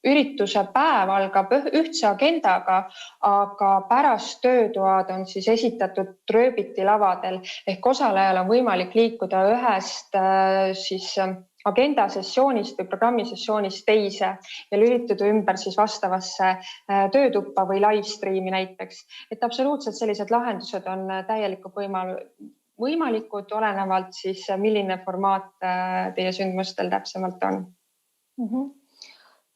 ürituse päev algab ühtse agendaga, aga pärast töötoad on siis esitatud rööbiti lavadel ehk osalejal on võimalik liikuda ühest siis agendasessioonist või programmisessioonist teise ja lülituda ümber siis vastavasse töötuppa või livestreami näiteks. Et absoluutselt sellised lahendused on täielikult võimalikud olenevalt siis, milline formaat teie sündmustel täpsemalt on.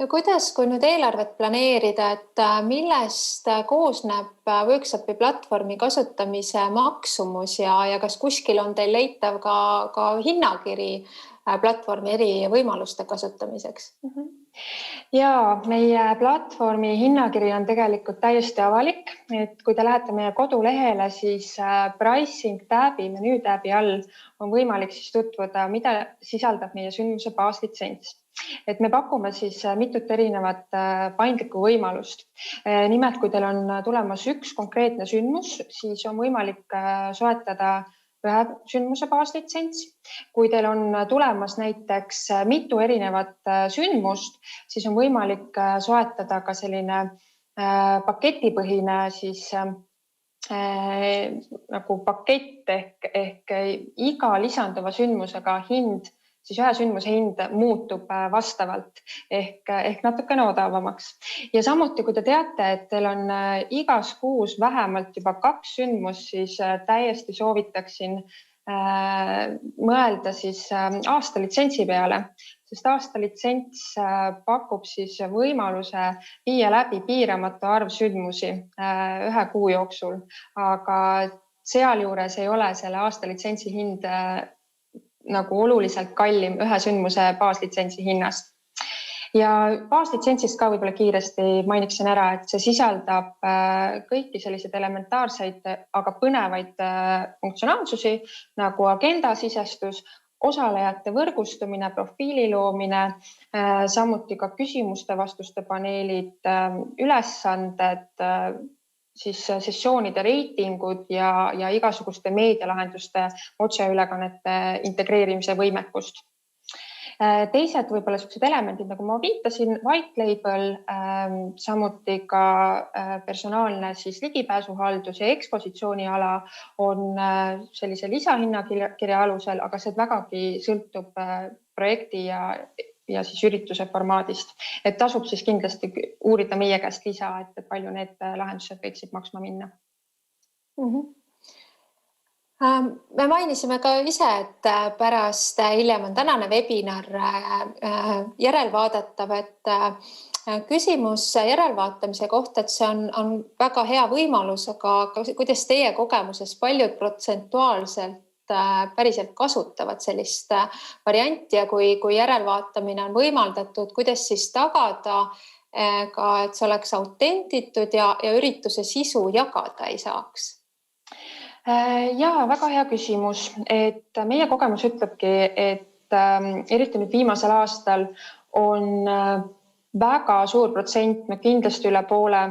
Ja kuidas, kui nüüd eelarvet planeerida, et millest koosneb workshopi platvormi kasutamise maksumus ja kas kuskil on teil leitav ka hinnakiri platvormi eri võimaluste kasutamiseks? Ja meie platvormi hinnakiri on tegelikult täiesti avalik, et kui te lähete meie kodulehele, siis pricing tab'i, menüü tab'i all on võimalik siis tutvuda, mida sisaldab meie sündmuse baaslitsents. Et me pakume siis mitut erinevat paindlikku võimalust. Nimelt, kui teil on tulemas üks konkreetne sündmus, siis on võimalik soetada ühe sündmuse baaslitsents. Kui teil on tulemas näiteks mitu erinevat sündmust, siis on võimalik soetada ka selline paketipõhine siis nagu pakett ehk iga lisanduva sündmusega hind, siis ühe sündmuse hind muutub vastavalt ehk natukene odavamaks. Ja samuti, kui te teate, et teil on igas kuus vähemalt juba 2 sündmust, siis täiesti soovitaksin mõelda siis aastalitsentsi peale, sest aastalitsents pakub siis võimaluse viia läbi piiramatu arv sündmusi ühe kuu jooksul, aga sealjuures ei ole selle aastalitsentsi hind nagu oluliselt kallim ühe sündmuse baaslitsentsi hinnast. Ja baaslitsentsist ka võib-olla kiiresti mainiksin ära, et see sisaldab kõiki selliseid elementaarseid, aga põnevaid funktsionaalsusi nagu agendasisestus, osalejate võrgustumine, profiili loomine, samuti ka küsimuste-vastuste paneelid, ülesanded, siis sessioonide reitingud ja igasuguste meedialahenduste otseülekannete integreerimise võimekust. Teised võib-olla sellised elemendid, nagu ma viitasin, white label, samuti ka personaalne siis ligipääsuhaldus ja ekspositsiooniala on sellise lisahinnakirja alusel, aga see vägagi sõltub projekti ja siis ürituse formaadist. Et tasub siis kindlasti uurida meie käest lisa, et palju need lahendused võiksid maksma minna. Me mainisime ka ise, et pärast hiljem on tänane webinar järelvaadatav, et küsimus järelvaatamise kohta, et see on väga hea võimalus, aga kuidas teie kogemuses paljud protsentuaalselt päriselt kasutavad sellist varianti ja kui järelvaatamine on võimaldatud, kuidas siis tagada ka, et see oleks autentitud ja ürituse sisu jagada ei saaks? Jaa, väga hea küsimus, et meie kogemus ütlebki, et eriti nüüd viimasel aastal on väga suur protsent, kindlasti üle poole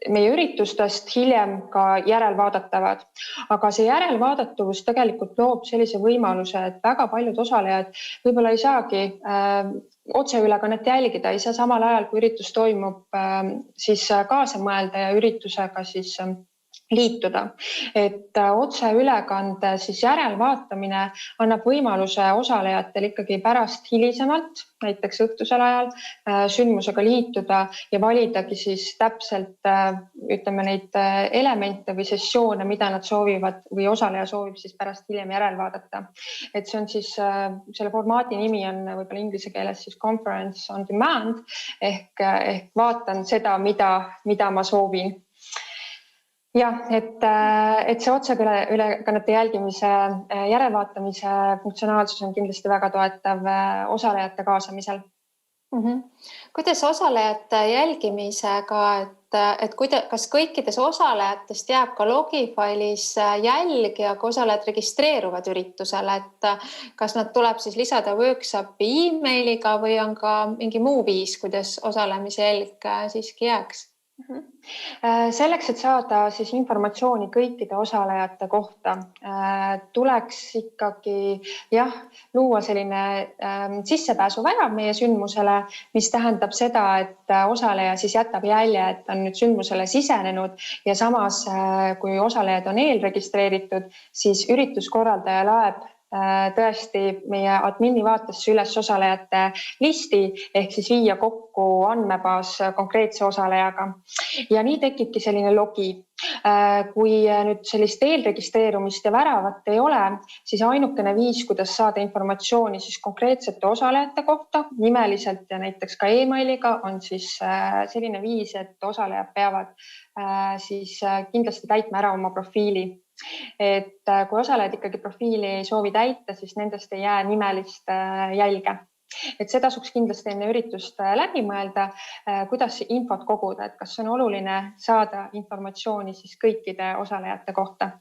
meie üritustest hiljem ka järelvaadatavad. Aga see järelvaadatavus tegelikult loob sellise võimaluse, et väga paljud osalejad võib-olla ei saagi otseülekannet jälgida, ei saa samal ajal, kui üritus toimub, siis kaasa mõelda ja üritusega siis liituda. Et otseülekande siis järelvaatamine annab võimaluse osalejatel ikkagi pärast hilisemalt, näiteks õhtusel ajal sündmusega liituda ja validagi siis täpselt ütleme neid elemente või sessioone, mida nad soovivad või osaleja soovib siis pärast hiljem järelvaadata. Et see on siis, selle formaadi nimi on võib-olla inglise keeles siis conference on demand ehk vaatan seda, mida ma soovin. Jah, et see otseülekannete jälgimise järelvaatamise funktsionaalsus on kindlasti väga toetav osalejate kaasamisel. Kuidas osalejate jälgimisega, et kas kõikides osalejatest jääb ka logifailis jälg ja kui osalejad registreeruvad üritusele, et kas nad tuleb siis lisada workshopi e-mailiga või on ka mingi muu viis, kuidas osalemise jälg siiski jääks? Selleks, et saada siis informatsiooni kõikide osalejate kohta, tuleks ikkagi luua selline sissepääsuvärav meie sündmusele, mis tähendab seda, et osaleja siis jätab jälje, et on nüüd sündmusele sisenenud ja samas, kui osalejad on eelregistreeritud, siis ürituskorraldaja laeb tõesti meie admini vaatesse üles osalejate listi ehk siis viia kokku andmebaas konkreetse osalejaga. Ja nii tekibki selline logi. Kui nüüd sellist eelregistreerumist ja väravat ei ole, siis ainukene viis, kuidas saada informatsiooni siis konkreetsete osalejate kohta nimeliselt ja näiteks ka e-mailiga on siis selline viis, et osalejad peavad siis kindlasti täitma ära oma profiili. Et kui osalejad ikkagi profiili ei soovi täita, siis nendest ei jää nimelist jälge. Et see tasuks kindlasti enne üritust läbi mõelda, kuidas infot koguda, et kas on oluline saada informatsiooni siis kõikide osalejate kohta.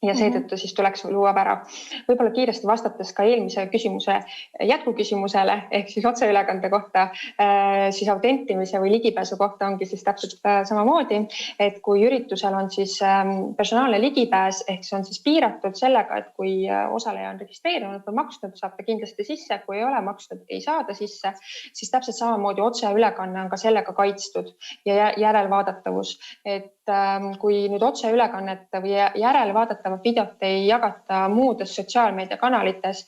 Ja seetõttu siis tuleks luua värav. Võib-olla kiiresti vastates ka eelmise küsimuse jätkuküsimusele ehk siis otseülekande kohta, siis autentimise või ligipääsu kohta ongi siis täpselt samamoodi, et kui üritusel on siis personaalne ligipääs ehk see on siis piiratud sellega, et kui osaleja on registreerinud või maksnud, saab ta kindlasti sisse, kui ei ole maksnud, ei saada sisse, siis täpselt samamoodi otseülekanne on ka sellega kaitstud ja järelvaadatavus, et kui nüüd otseülekannet või järelvaadatavat videot ei jagata muudes sotsiaalmeediakanalites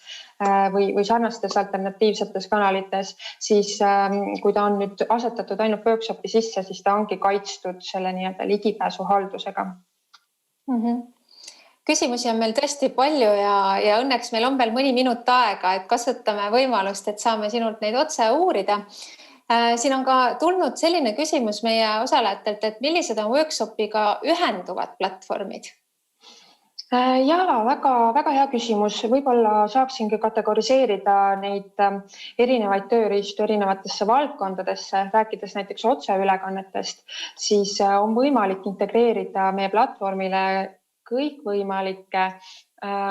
või sarnastes alternatiivsetes kanalites, siis kui ta on nüüd asetatud ainult workshopi sisse, siis ta ongi kaitstud selle nii-öelda ligipääsu haldusega. Küsimusi on meil tõesti palju ja õnneks meil on veel mõni minut aega, et kasutame võimalust, et saame sinult neid otse uurida. Siin on ka tulnud selline küsimus meie osalejatelt, et millised on workshopiga ühenduvad platvormid? Jaa, väga hea küsimus. Võib-olla saaksingi kategoriseerida neid erinevaid tööriistu erinevatesse valdkondadesse, rääkides näiteks otseülekannetest, siis on võimalik integreerida meie platvormile kõikvõimalikke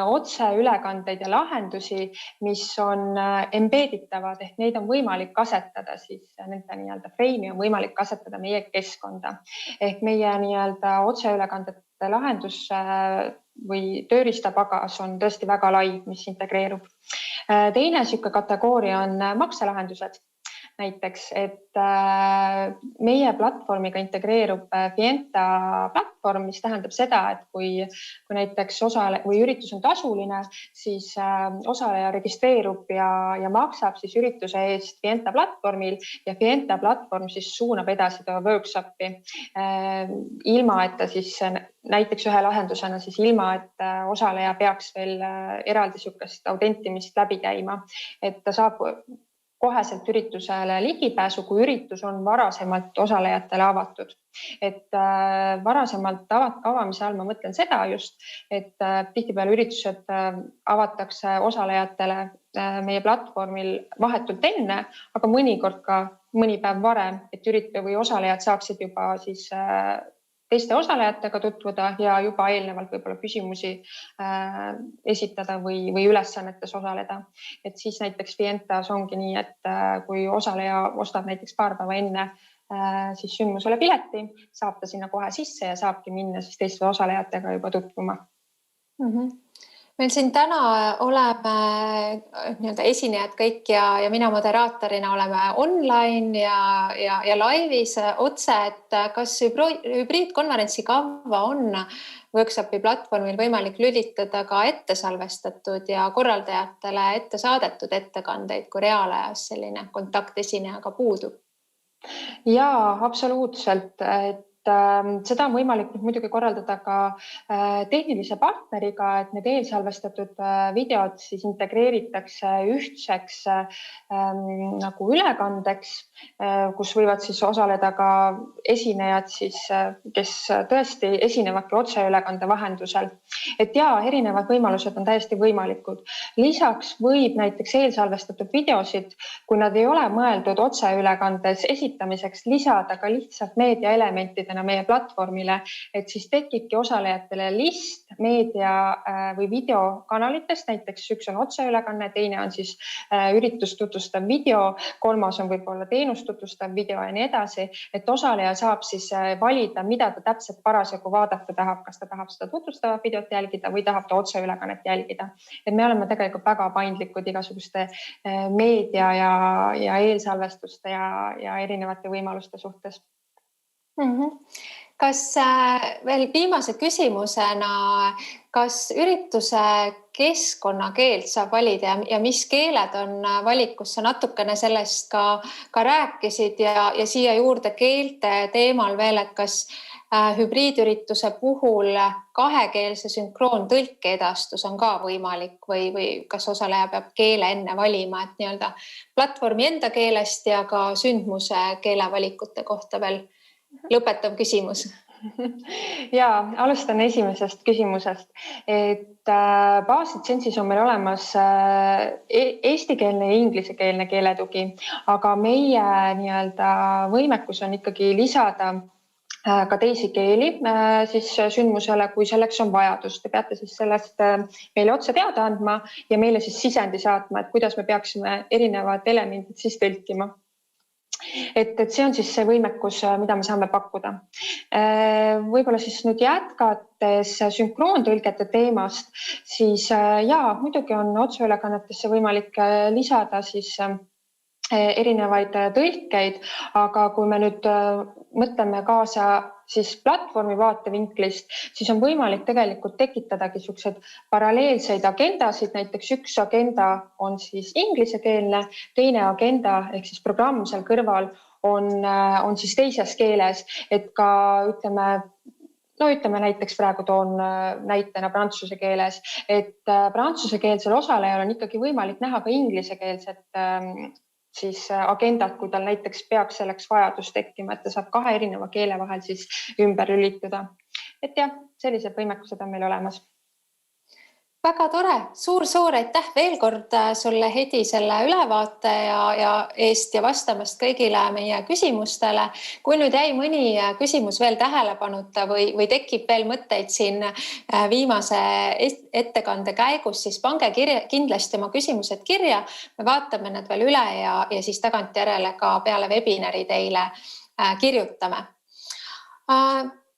otseülekandeid ja lahendusi, mis on embeeditavad ehk neid on võimalik asetada siis nende nii-öelda freimi on võimalik asetada meie keskkonda ehk meie nii-öelda otseülekandete lahendus või tööriistapagas on tõesti väga lai, mis integreerub. Teine siuke kategooria on makselahendused. Näiteks, et meie platvormiga integreerub Fienta platvorm, mis tähendab seda, et kui näiteks või üritus on tasuline, siis osaleja registreerub ja maksab siis ürituse eest Fienta platvormil ja Fienta platvorm siis suunab edasi too workshopi ilma, et ta siis näiteks ühe lahendusena siis ilma, et osaleja peaks veel eraldi sihukest autentimist läbi käima, et ta saab koheselt üritusele ligipääsu, kui üritus on varasemalt osalejatele avatud. Et varasemalt avamise all ma mõtlen seda just, et tihtipeale üritused avatakse osalejatele meie platvormil vahetult enne, aga mõnikord ka mõni päev varem, et või osalejad saaksid juba siis teiste osalejatega tutvuda ja juba eelnevalt võib-olla küsimusi esitada või ülesannetes osaleda. Et siis näiteks Fientas ongi nii, et kui osaleja ostab näiteks paar päeva enne siis sündmusele pileti, saab ta sinna kohe sisse ja saabki minna siis teiste osalejatega juba tutvuma. Meil siin täna oleme esinejad kõik ja mina moderaatorina oleme online ja laivis otse, et kas hübriidkonverentsi kava on workshopi platvormil võimalik lülitada ka ettesalvestatud ja korraldajatele ette saadetud ettekandeid, kui reaalajas selline kontaktesinejaga puudub? Jaa, absoluutselt. Seda on võimalik muidugi korraldada ka tehnilise partneriga, et need eelsalvestatud videod siis integreeritakse ühtseks nagu ülekandeks, kus võivad siis osaleda ka esinejad, siis, kes tõesti esinevadki otseülekande vahendusel. Et jaa, erinevad võimalused on täiesti võimalikud. Lisaks võib näiteks eelsalvestatud videosid, kui nad ei ole mõeldud otseülekandes esitamiseks, lisada ka lihtsalt meediaelementidena meie platvormile, et siis tekibki osalejatele list meedia või videokanalitest, näiteks üks on otseülekanne, teine on siis üritust tutvustav video, kolmas on võib-olla teenust tutvustav video ja nii edasi, et osaleja saab siis valida, mida ta täpselt parasjagu vaadata tahab, kas ta tahab seda tutvustavat videot jälgida või tahab ta otseülekannet jälgida. Et me oleme tegelikult väga paindlikud igasuguste meedia ja eelsalvestuste ja erinevate võimaluste suhtes. Kas veel viimase küsimusena, kas ürituse keskkonnakeelt saab valida ja mis keeled on valikus? Sa natukene sellest ka rääkisid ja siia juurde keelte teemal veel, et kas hübriidürituse puhul kahekeelse sünkroontõlke edastus on ka võimalik või kas osaleja peab keele enne valima, et nii-öelda platvormi enda keelest ja ka sündmuse keelevalikute kohta veel lõpetav küsimus. Ja alustan esimesest küsimusest, et baaslitsentsis on meil olemas eestikeelne ja inglisekeelne keeletugi, aga meie nii-öelda võimekus on ikkagi lisada ka teisi keeli siis sündmusele, kui selleks on vajadus. Te peate siis sellest meile otse teada andma ja meile siis sisendi saatma, et kuidas me peaksime erinevad elemendid siis tõlkima. Et see on siis see võimekus, mida me saame pakkuda. Võib-olla siis nüüd jätkates sünkroontõlgete teemast, siis jaa, muidugi on otseülekannetesse võimalik lisada siis erinevaid tõlkeid, aga kui me nüüd mõtleme kaasa siis platvormi vaatevinklist, siis on võimalik tegelikult tekitadagi sellised paralleelseid agendasid. Näiteks üks agenda on siis inglisekeelne, teine agenda ehk siis programm seal kõrval on siis teises keeles, et ka ütleme näiteks praegu toon näitena prantsuse keeles, et prantsusekeelsel osalejal on ikkagi võimalik näha ka inglisekeelset siis agendat, kui tal näiteks peaks selleks vajadus tekkima, et ta saab kahe erineva keele vahel siis ümber lülituda. Et jah, sellised võimekused on meil olemas. Väga tore, suur aitäh veel kord sulle, Hedi, selle ülevaate ja eest ja vastamast kõigile meie küsimustele. Kui nüüd jäi mõni küsimus veel tähelepanuta või tekib veel mõtteid siin viimase ettekande käigus, siis pange kindlasti oma küsimused kirja. Me vaatame need veel üle ja siis tagantjärele ka peale webinari teile kirjutame.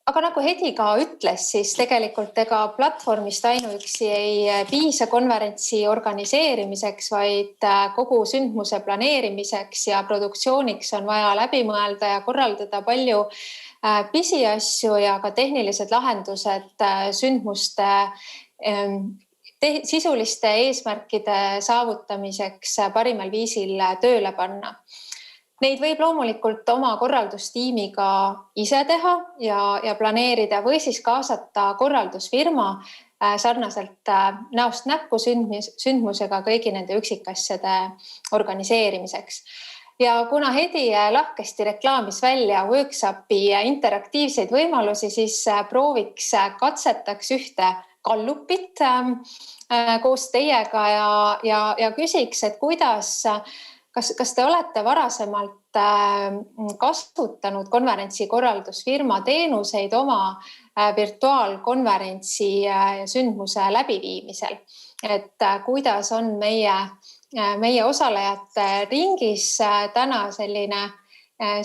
Aga nagu Hedi ka ütles, siis tegelikult ega platvormist ainuüksi ei piisa konverentsi organiseerimiseks, vaid kogu sündmuse planeerimiseks ja produktsiooniks on vaja läbi mõelda ja korraldada palju pisiasju ja ka tehnilised lahendused sündmuste sisuliste eesmärkide saavutamiseks parimal viisil tööle panna. Neid võib loomulikult oma korraldustiimiga ise teha ja planeerida või siis kaasata korraldusfirma sarnaselt näost näkku sündmusega kõigi nende üksikasjade organiseerimiseks. Ja kuna Hedi lahkesti reklaamis välja workshopi interaktiivseid võimalusi, siis prooviks katsetaks ühte gallupit koos teiega ja küsiks, et kas te olete varasemalt kasutanud konverentsikorraldusfirma teenuseid oma virtuaalkonverentsi sündmuse läbiviimisel, et kuidas on meie osalejate ringis täna selline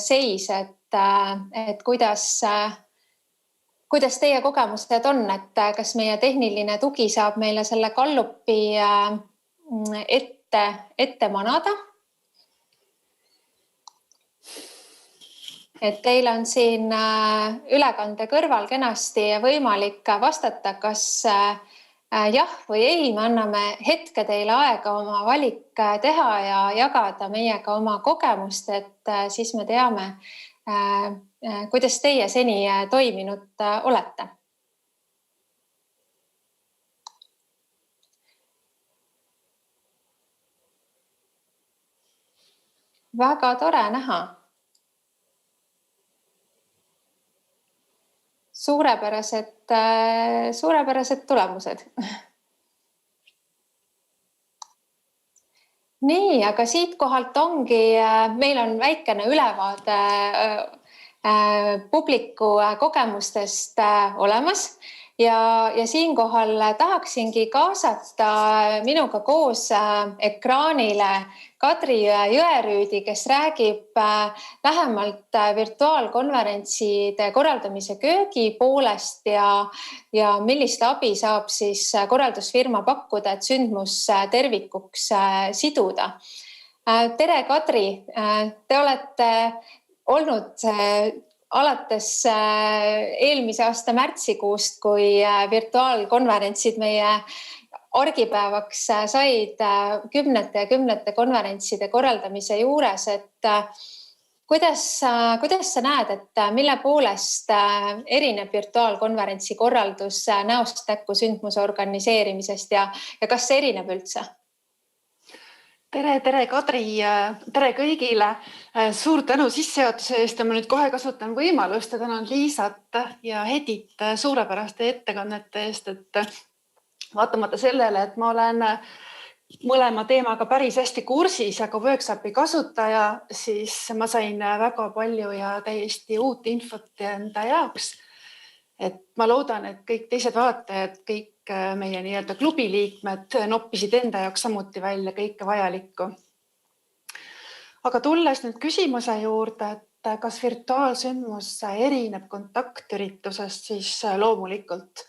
seis, et kuidas teie kogemused on, et kas meie tehniline tugi saab meile selle gallupi ette manada? Et teil on siin ülekande kõrval kenasti võimalik vastata, kas jah või ei. Me anname hetke teile aega oma valik teha ja jagada meiega oma kogemust, et siis me teame, kuidas teie seni toiminud olete. Väga tore näha. Suurepärased tulemused. Nii, aga siit kohalt ongi, meil on väikene ülevaade publiku kogemustest olemas ja siinkohal tahaksingi kaasata minuga koos ekraanile Kadri Jõerüüdi, kes räägib lähemalt virtuaalkonverentside korraldamise köögi poolest ja millist abi saab siis korraldusfirma pakkuda, et sündmus tervikuks siduda. Tere, Kadri! Te olete olnud alates eelmise aasta märtsikuust, kui virtuaalkonverentsid meie argipäevaks said kümnete ja kümnete konverentside korraldamise juures, et kuidas sa näed, et mille poolest erineb virtuaalkonverentsi korraldus näost näkku sündmuse organiseerimisest ja kas see erineb üldse? Tere, Kadri, tere kõigile. Suur tänu sissejuhatuse eest ja ma nüüd kohe kasutan võimalust ja tänan Liisat ja Hedit suurepäraste ettekannete eest, et vaatamata sellele, et ma olen mõlema teemaga päris hästi kursis ja ka workshopi kasutaja, siis ma sain väga palju ja täiesti uut infot enda jaoks. Et ma loodan, et kõik teised vaatajad, kõik meie nii-öelda klubi liikmed noppisid enda jaoks samuti välja kõike vajalikku. Aga tulles nüüd küsimuse juurde, et kas virtuaalsündmus erineb kontaktüritusest, siis loomulikult.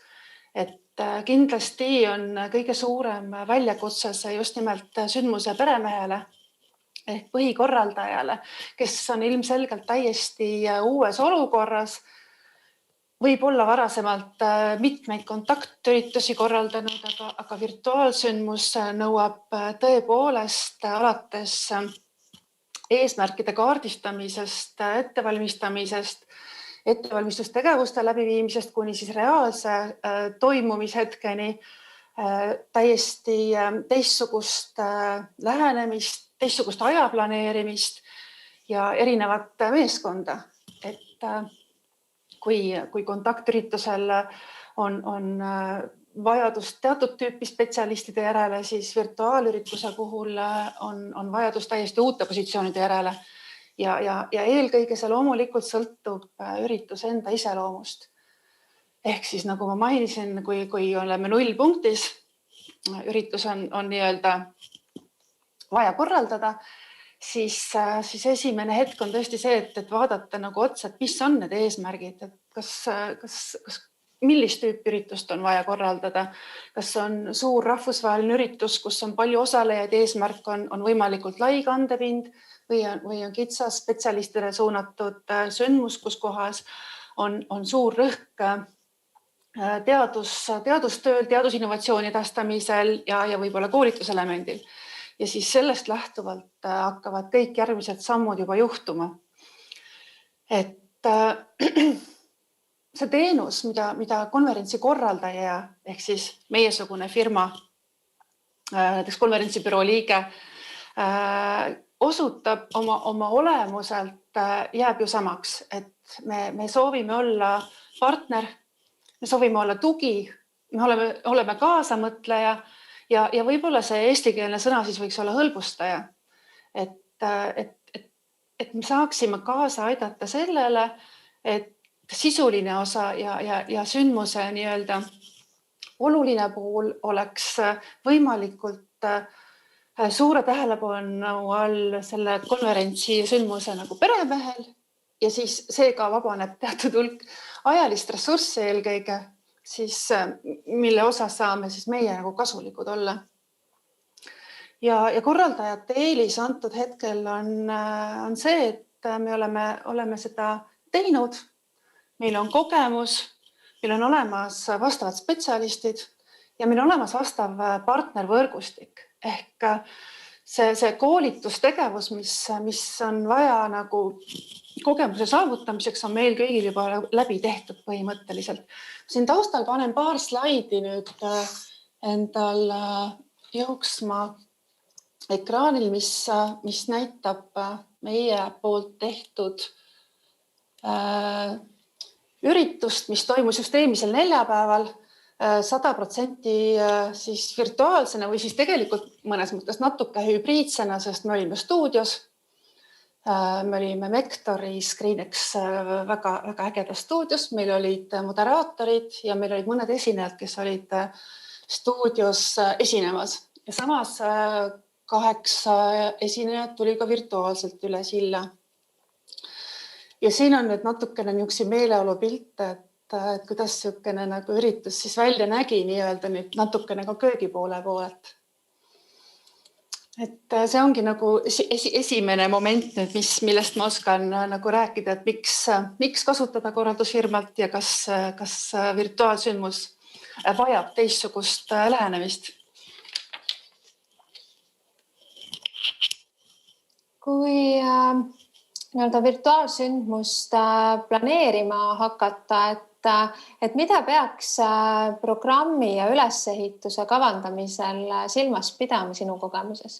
Et kindlasti on kõige suurem väljakutse just nimelt sündmuse peremehele ehk põhikorraldajale, kes on ilmselgelt täiesti uues olukorras. Võib olla varasemalt mitmeid kontaktüritusi korraldanud, aga virtuaalsündmus nõuab tõepoolest alates eesmärkide kaardistamisest, ettevalmistustegevuste läbiviimisest kuni siis reaalse toimumishetkeni täiesti teistsugust lähenemist, teistsugust ajaplaneerimist ja erinevat meeskonda. Et kui kontaktüritusel on vajadus teatud tüüpi spetsialistide järele, siis virtuaalürituse puhul on vajadus täiesti uute positsioonide järele. Ja eelkõige see loomulikult sõltub ürituse enda iseloomust. Ehk siis nagu ma mainisin, kui oleme nullpunktis, üritus on nii-öelda vaja korraldada, siis esimene hetk on tõesti see, et vaadata nagu otsa, et mis on need eesmärgid, et millist tüüpi üritust on vaja korraldada, kas on suur rahvusvaheline üritus, kus on palju osalejaid, eesmärk on võimalikult lai kandepind või on kitsas spetsialistidele suunatud sündmus, kus kohas on suur rõhk teadustööl, teadusinnovatsiooni edastamisel ja võib-olla koolituselemendil. ja siis sellest lähtuvalt hakkavad kõik järgmised sammud juba juhtuma. Et see teenus, mida konverentsi korraldaja ehk siis meiesugune firma, näiteks konverentsibüroo liige, osutab oma olemuselt jääb ju samaks, et me soovime olla partner, me soovime olla tugi, me oleme kaasamõtleja ja võib-olla see eestikeelne sõna siis võiks olla hõlbustaja, et me saaksime kaasa aidata sellele, et sisuline osa ja sündmuse nii-öelda oluline pool oleks võimalikult suure tähelepanu all selle konverentsi sündmuse nagu peremehel ja siis seega vabaneb teatud hulk ajalist ressurssi eelkõige, siis mille osas saame siis meie nagu kasulikud olla. Ja korraldajate eelis antud hetkel on see, et me oleme seda teinud, meil on kogemus, meil on olemas vastavad spetsialistid ja meil on olemas vastav partnervõrgustik ehk see koolitustegevus, mis on vaja nagu kogemuse saavutamiseks, on meil kõigil juba läbi tehtud põhimõtteliselt. Siin taustal panen paar slaidi nüüd endal jooksma ekraanil, mis näitab meie poolt tehtud üritust, mis toimus just eelmisel neljapäeval 100% siis virtuaalsena või siis tegelikult mõnes mõttes natuke hübriidsena, sest me olime stuudios. Me olime Mektori Screenex väga ägedas stuudios. Meil olid moderaatorid ja meil olid mõned esinejad, kes olid stuudios esinemas. Ja samas 8 esinejad tuli ka virtuaalselt üle silla. Ja siin on nüüd natukene niisuguseid meeleolu pilte, et kuidas niisugune nagu üritus siis välja nägi nii-öelda nüüd natukene ka köögi poolelt. Et see ongi nagu esimene moment nüüd, millest ma oskan nagu rääkida, et miks kasutada korraldusfirmalt ja kas virtuaalsündmus vajab teistsugust lähenemist. Kui virtuaalsündmust planeerima hakata, et mida peaks programmi ja ülesehituse kavandamisel silmas pidama sinu kogemuses?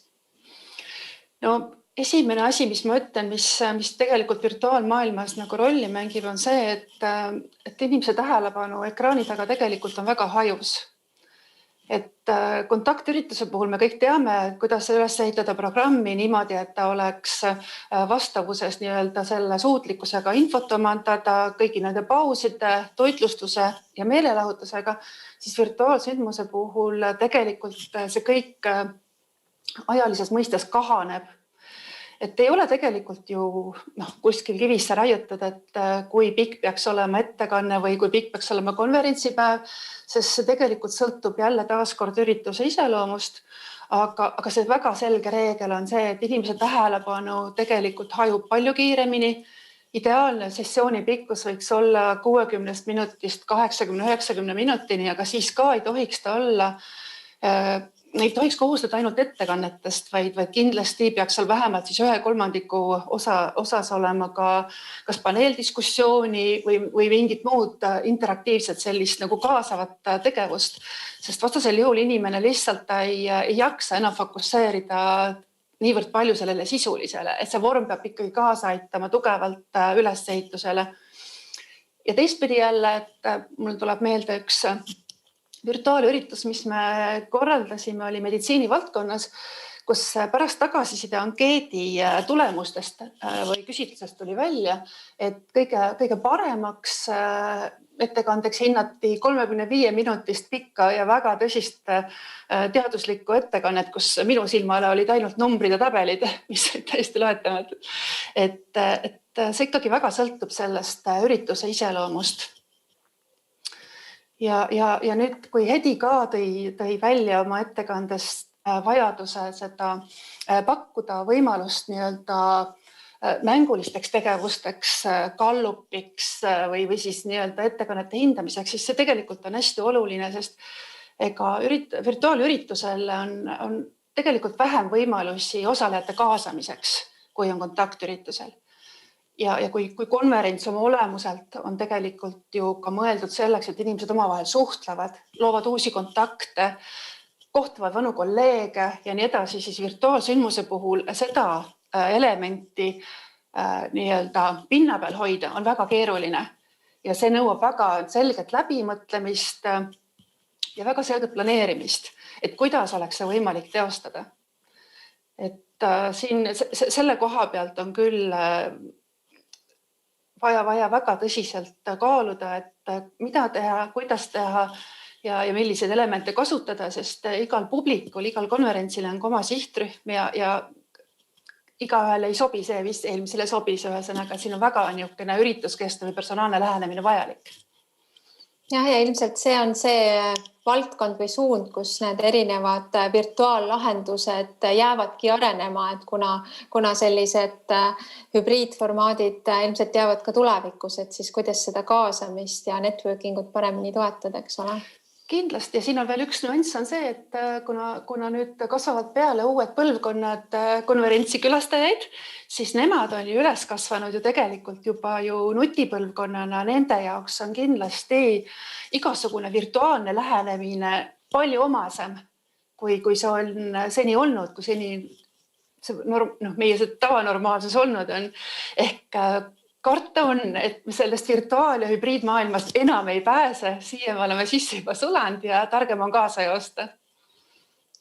No esimene asi, mis ma ütlen, mis tegelikult virtuaalmaailmas nagu rolli mängib, on see, et inimese tähelepanu ekraani taga tegelikult on väga hajus. Et kontaktürituse puhul me kõik teame, kuidas üles ehitada programmi niimoodi, et ta oleks vastavuses nii-öelda selle suutlikkusega infot omandada, kõigi nende pauside, toitlustuse ja meelelahutusega, siis virtuaalsündmuse puhul tegelikult see kõik ajalises mõistes kahaneb. Et ei ole tegelikult ju kuskil kivisse raiutud, et kui pikk peaks olema ettekanne või kui pikk peaks olema konverentsipäev, sest see tegelikult sõltub jälle taaskord ürituse iseloomust. Aga see väga selge reegel on see, et inimese tähelepanu tegelikult hajub palju kiiremini. Ideaalne sessiooni pikkus võiks olla 60 minutist 80-90 minutini, aga siis ka ei tohiks ta olla ei tohiks kohustada ainult ettekannetest, vaid kindlasti peaks seal vähemalt siis 1/3 osas olema ka kas paneeldiskussiooni või mingit muud interaktiivset sellist nagu kaasavat tegevust, sest vastasel juhul inimene lihtsalt ei jaksa enam fokusseerida niivõrd palju sellele sisulisele, et see vorm peab ikkagi kaasa aitama tugevalt ülesehitusele. Ja teistpidi jälle, et mul tuleb meelde üks virtuaalüritus, mis me korraldasime, oli meditsiini valdkonnas, kus pärast tagasiside ankeedi tulemustest või küsitlusest tuli välja, et kõige paremaks ettekandeks hinnati 35 minutist pikka ja väga tõsist teaduslikku ettekannet, kus minu silmale olid ainult numbrid ja tabelid, mis olid täiesti loetamatud. Et see ikkagi väga sõltub sellest ürituse iseloomust. Ja nüüd, kui Hedi ka tõi välja oma ettekandest vajaduse seda pakkuda võimalust nii-öelda mängulisteks tegevusteks, gallupiks või siis nii-öelda ettekannete hindamiseks, siis see tegelikult on hästi oluline, sest ega virtuaalüritusel on tegelikult vähem võimalusi osalejate kaasamiseks, kui on kontaktüritusel. Ja kui konverents oma olemuselt on tegelikult ju ka mõeldud selleks, et inimesed omavahel suhtlevad, loovad uusi kontakte, kohtuvad vanu kolleege ja nii edasi, siis virtuaalsündmuse puhul seda elementi nii-öelda pinna peal hoida on väga keeruline. Ja see nõuab väga selget läbimõtlemist ja väga selget planeerimist, et kuidas oleks see võimalik teostada. Et siin selle koha pealt on küll vaja väga tõsiselt kaaluda, et mida teha, kuidas teha ja milliseid elemente kasutada, sest igal publikul, igal konverentsil on oma sihtrühm ja igaühel ei sobi see, mis eelmisele sobis, ühesõnaga siin on väga niisugune ürituskeste või personaalne lähenemine vajalik. Ja ilmselt see on see valdkond või suund, kus need erinevad virtuaallahendused jäävadki arenema, et kuna sellised hübriidformaadid ilmselt jäävad ka tulevikus, et siis kuidas seda kaasamist ja networkingut paremini toetada, eks ole? Kindlasti ja siin on veel üks nüanss on see, et kuna nüüd kasvavad peale uued põlvkonnad konverentsi külastajaid, siis nemad on ju üles kasvanud ju tegelikult juba ju nutipõlvkonnana. Nende jaoks on kindlasti igasugune virtuaalne lähenemine palju omasem, kui see on seni olnud, kui seni meie see tavanormaalsus olnud on. Ehk karta on, et sellest virtuaal- ja hübriidmaailmast enam ei pääse. Siia me oleme sisse juba sulanud ja targem on kaasa joosta.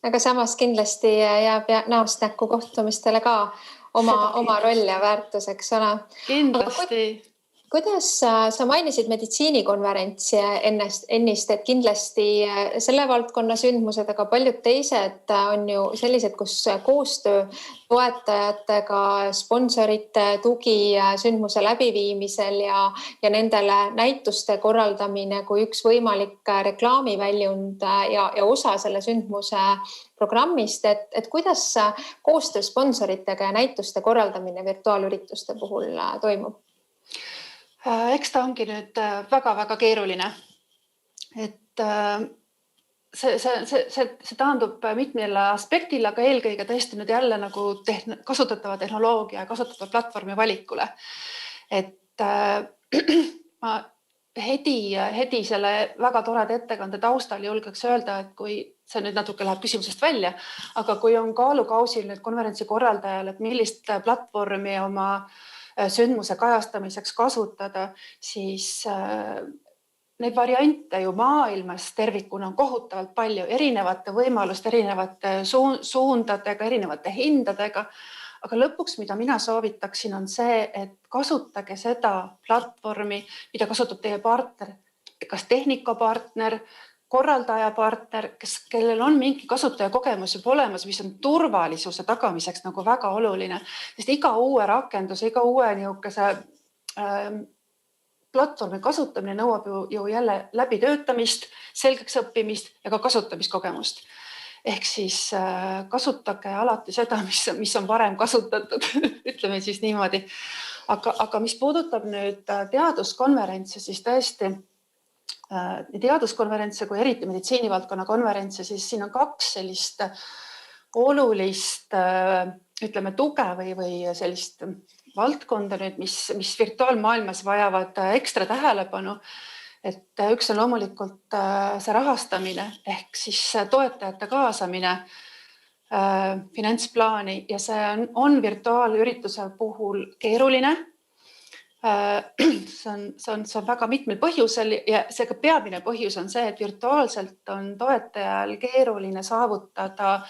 Aga samas kindlasti jääb näost näkku kohtumistele ka oma roll ja väärtuseks ole. Kindlasti. Kuidas sa mainisid meditsiinikonverentsi ennist, et kindlasti selle valdkonna sündmused, aga paljud teised on ju sellised, kus koostöö toetajatega, sponsorite tugi sündmuse läbiviimisel ja nendele näituste korraldamine kui üks võimalik reklaamiväljund ja osa selle sündmuse programmist, et kuidas koostöö sponsoritega ja näituste korraldamine virtuaalürituste puhul toimub? Eks ta ongi nüüd väga keeruline, et see taandub mitmele aspektile, aga eelkõige tõesti nüüd jälle nagu kasutatava tehnoloogia ja kasutatava platvormi valikule. Et ma Hedi selle väga toreda ettekande taustal julgeks öelda, et kui see nüüd natuke läheb küsimusest välja, aga kui on kaalukausil nüüd konverentsi korraldajal, et millist platvormi oma sündmuse kajastamiseks kasutada, siis neid variante ju maailmas tervikuna on kohutavalt palju erinevate võimaluste, erinevate suundadega, erinevate hindadega. Aga lõpuks, mida mina soovitaksin, on see, et kasutage seda platvormi, mida kasutab teie partner, kas tehnikapartner, korraldajapartner, kellel on mingi kasutajakogemus juba olemas, mis on turvalisuse tagamiseks nagu väga oluline. Sest iga uue rakenduse, iga uue niisuguse platvormi kasutamine nõuab ju jälle läbitöötamist, selgeks õppimist ja ka kasutamiskogemust. Ehk siis kasutage alati seda, mis on varem kasutatud, ütleme siis niimoodi. Aga mis puudutab nüüd teaduskonverentse, siis tõesti nii teaduskonverentse kui eriti meditsiinivaldkonna konverentse, siis siin on kaks sellist olulist, ütleme, tuge või sellist valdkonda nüüd, mis virtuaalmaailmas vajavad ekstra tähelepanu. Et üks on loomulikult see rahastamine ehk siis toetajate kaasamine finantsplaani ja see on virtuaalürituse puhul keeruline. See on väga mitmel põhjusel ja see peamine põhjus on see, et virtuaalselt on toetajal keeruline saavutada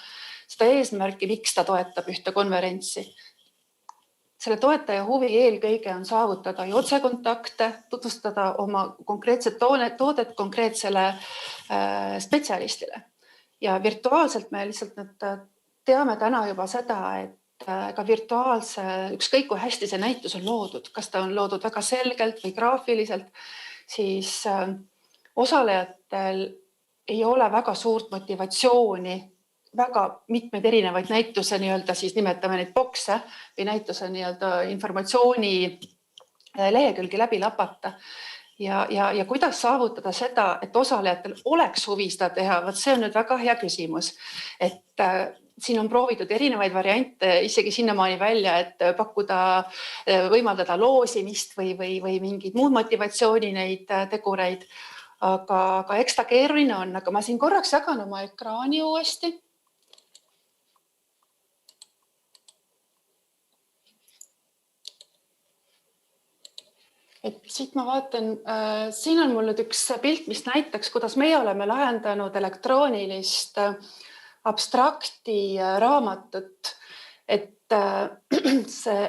seda eesmärki, miks ta toetab ühte konverentsi. Selle toetaja huvi eelkõige on saavutada otsekontakte, tutvustada oma konkreetset toodet konkreetsele spetsialistile. Ja virtuaalselt me lihtsalt teame täna juba seda, et ka virtuaalse, ükskõik kui hästi see näitus on loodud, kas ta on loodud väga selgelt või graafiliselt, siis osalejatel ei ole väga suurt motivatsiooni väga mitmeid erinevaid näituse nii-öelda siis nimetame neid bokse või näituse nii-öelda informatsiooni lehekülgi läbi lapata. Ja kuidas saavutada seda, et osalejatel oleks huvi seda teha, see on nüüd väga hea küsimus. Et siin on proovitud erinevaid variante isegi sinnamaani välja, et võimaldada loosimist või mingid muud motivatsiooni neid tegureid. Aga eks ta keeruline on, aga ma siin korraks jagan oma ekraani uuesti. Et siit ma vaatan, siin on mul nüüd üks pilt, mis näitaks, kuidas meie oleme lahendanud elektroonilist abstrakti raamatut. Et see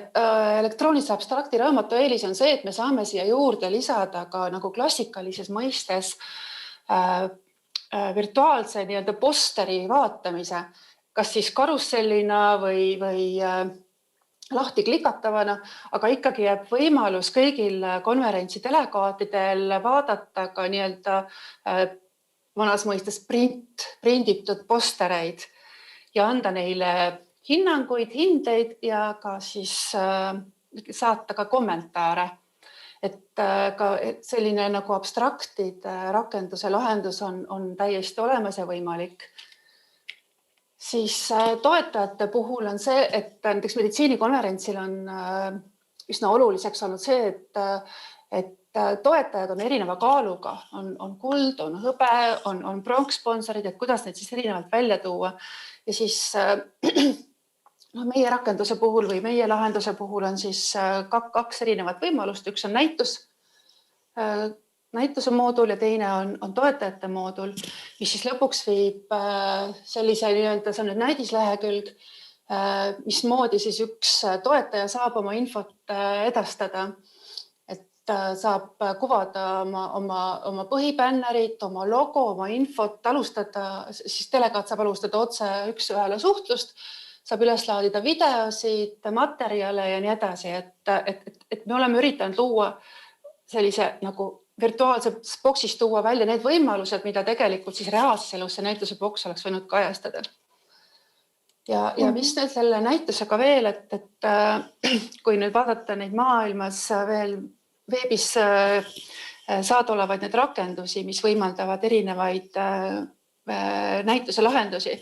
elektroonilise abstrakti raamatu eelis on see, et me saame siia juurde lisada ka nagu klassikalises mõistes virtuaalse nii-öelda posteri vaatamise, kas siis karussellina või lahti klikatavana, aga ikkagi jääb võimalus kõigil konverentsi delegaatidel vaadata ka nii-öelda vanas mõistes prinditud postereid ja anda neile hinnanguid, hindeid ja ka siis saata ka kommentaare. Et ka selline nagu abstraktide rakenduse lahendus on täiesti olemas ja võimalik. Siis toetajate puhul on see, et näiteks meditsiinikonverentsil on üsna oluliseks olnud see, et toetajad on erineva kaaluga, on kuld, on hõbe, on pronkssponsorid, et kuidas neid siis erinevalt välja tuua. Ja siis meie rakenduse puhul või meie lahenduse puhul on siis kaks erinevat võimalust. Üks on näituse moodul ja teine on toetajate moodul, mis siis lõpuks viib sellise nii-öelda, see on nüüd näidislehekülg, mismoodi siis üks toetaja saab oma infot edastada. Et saab kuvada oma põhibännerit, oma logo, oma infot, alustada, siis delegaat saab alustada otse üks-ühele suhtlust, saab üles laadida videosid, materjale ja nii edasi. Et me oleme üritanud luua sellise nagu virtuaalses boksis tuua välja need võimalused, mida tegelikult siis reaalses elus see näituse boks oleks võinud kajastada. Ja mis nüüd selle näitusega veel, et kui nüüd vaadata neid maailmas veel veebis saada olevaid need rakendusi, mis võimaldavad erinevaid näituse lahendusi,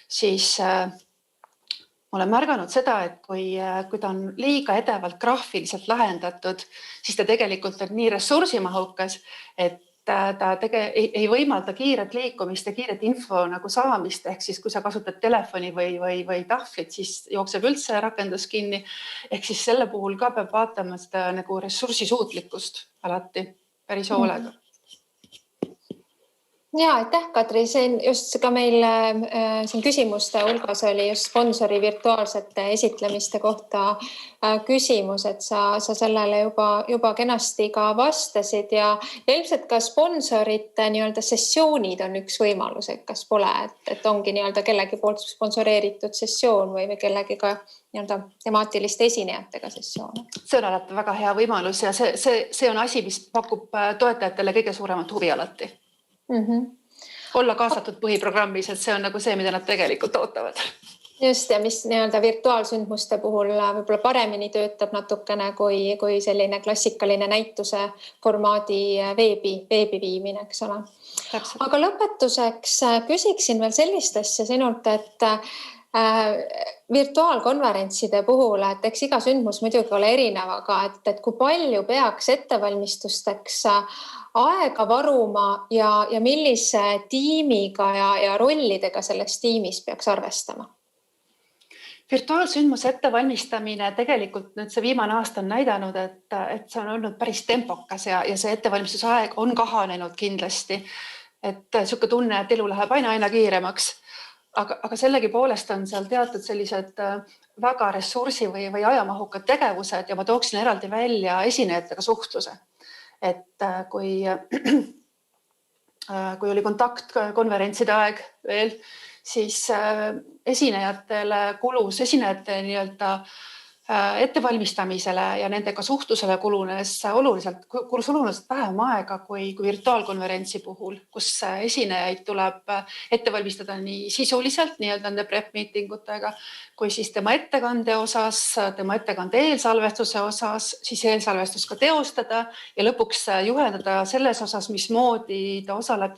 siis olen märganud seda, et kui ta on liiga edevalt graafiliselt lahendatud, siis ta tegelikult on nii ressursimahukas, et ta ei võimalda kiiret liikumist ja kiiret info nagu saamist. Ehk siis, kui sa kasutad telefoni või tahvlit, siis jookseb üldse rakendus kinni. Ehk siis selle puhul ka peab vaatama seda nagu ressursisuutlikkust alati päris hoolega. Ja, aitäh, Katri. Siin just ka meil siin küsimuste hulgas oli just sponsori virtuaalsete esitlemiste kohta küsimus, et sa sellele juba kenasti ka vastasid ja ilmselt ka sponsorite nii-öelda sessioonid on üks võimalus, et kas pole, et ongi nii-öelda kellegi poolt sponsoreeritud sessioon või kellegi ka nii-öelda temaatiliste esinejatega sessioon. See on alati väga hea võimalus ja see on asi, mis pakub toetajatele kõige suuremat huvi alati. Olla kaasatud põhiprogrammis, et see on nagu see, mida nad tegelikult ootavad. Just ja mis nii-öelda virtuaalsündmuste puhul võib-olla paremini töötab natukene kui selline klassikaline näituse formaadi veebi viimine, eks ole. Täpselt. Aga lõpetuseks küsiksin veel sellist asja sinult, et virtuaalkonverentside puhul, et eks iga sündmus muidugi ole erinev, aga et kui palju peaks ettevalmistusteks aega varuma ja millise tiimiga ja rollidega selles tiimis peaks arvestama? Virtuaalsündmuse ettevalmistamine tegelikult nüüd see viimane aasta on näidanud, et see on olnud päris tempokas ja see ettevalmistusaeg on kahanenud kindlasti. Et selline tunne, et elu läheb aina kiiremaks. Aga sellegi poolest on seal teatud sellised väga ressursi või ajamahukad tegevused ja ma tooksin eraldi välja esinejatega suhtluse. Et kui oli kontaktkonverentside aeg veel, siis esinejatele kulus esinejate nii-öelda ettevalmistamisele ja nendega suhtlusele kulus oluliselt vähem aega kui virtuaalkonverentsi puhul, kus esinejaid tuleb ette valmistada nii sisuliselt nii-öelda nende prep-meetingutega, kui siis tema ettekande osas, tema ettekande eelsalvestuse osas, siis eelsalvestus ka teostada ja lõpuks juhendada selles osas, mismoodi ta osaleb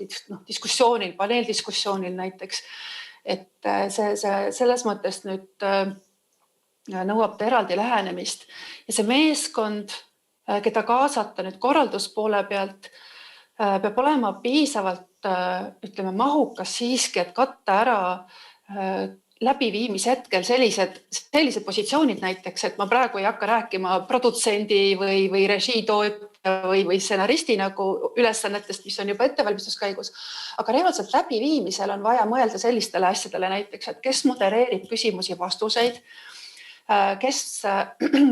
diskussioonil, paneeldiskussioonil näiteks. et see selles mõttes nüüd nõuab ta eraldi lähenemist ja see meeskond, keda kaasata nüüd korralduspoole pealt, peab olema piisavalt, ütleme, mahukas siiski, et katta ära läbiviimise hetkel sellised positsioonid näiteks, et ma praegu ei hakka rääkima produtsendi või režiitootja või stsenaristi nagu ülesannetest, mis on juba ettevalmistuskäigus, aga reaalselt läbiviimisel on vaja mõelda sellistele asjadele näiteks, et kes modereerib küsimusi vastuseid, kes